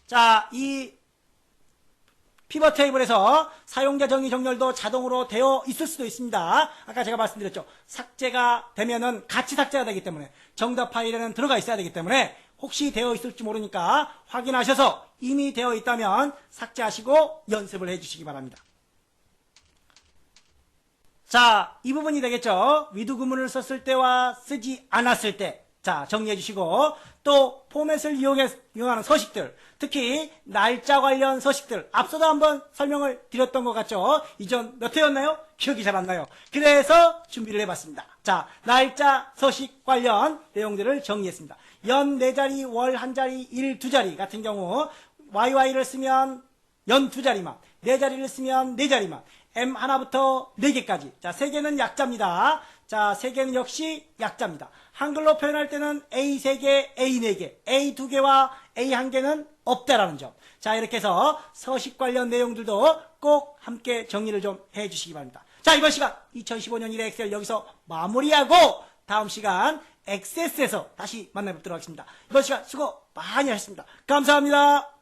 자, 이 피벗 테이블에서 사용자 정의 정렬도 자동으로 되어 있을 수도 있습니다. 아까 제가 말씀드렸죠. 삭제가 되면은 같이 삭제가 되기 때문에 정답 파일에는 들어가 있어야 되기 때문에 혹시 되어 있을지 모르니까 확인하셔서 이미 되어 있다면 삭제하시고 연습을 해주시기 바랍니다. 자, 이 부분이 되겠죠. 위드 구문을 썼을 때와 쓰지 않았을 때. 자, 정리해 주시고, 또 포맷을 이용하는 서식들, 특히 날짜 관련 서식들, 앞서도 한번 설명을 드렸던 것 같죠. 이전 몇 회였나요? 기억이 잘 안 나요. 그래서 준비를 해봤습니다. 자, 날짜 서식 관련 내용들을 정리했습니다. 연 4자리, 월 1자리, 일 2자리 같은 경우 YY를 쓰면 연 2자리만, 4자리를 쓰면 4자리만, M 하나부터 4개까지. 자, 3개는 약자입니다. 자, 3개는 역시 약자입니다. 한글로 표현할 때는 A 3개, A 4개, A 2개와 A 1개는 없다라는 점. 자, 이렇게 해서 서식 관련 내용들도 꼭 함께 정리를 좀 해주시기 바랍니다. 자, 이번 시간 2015년 1회 엑셀 여기서 마무리하고 다음 시간 XS에서 다시 만나뵙도록 하겠습니다. 이번 시간 수고 많이 하셨습니다. 감사합니다.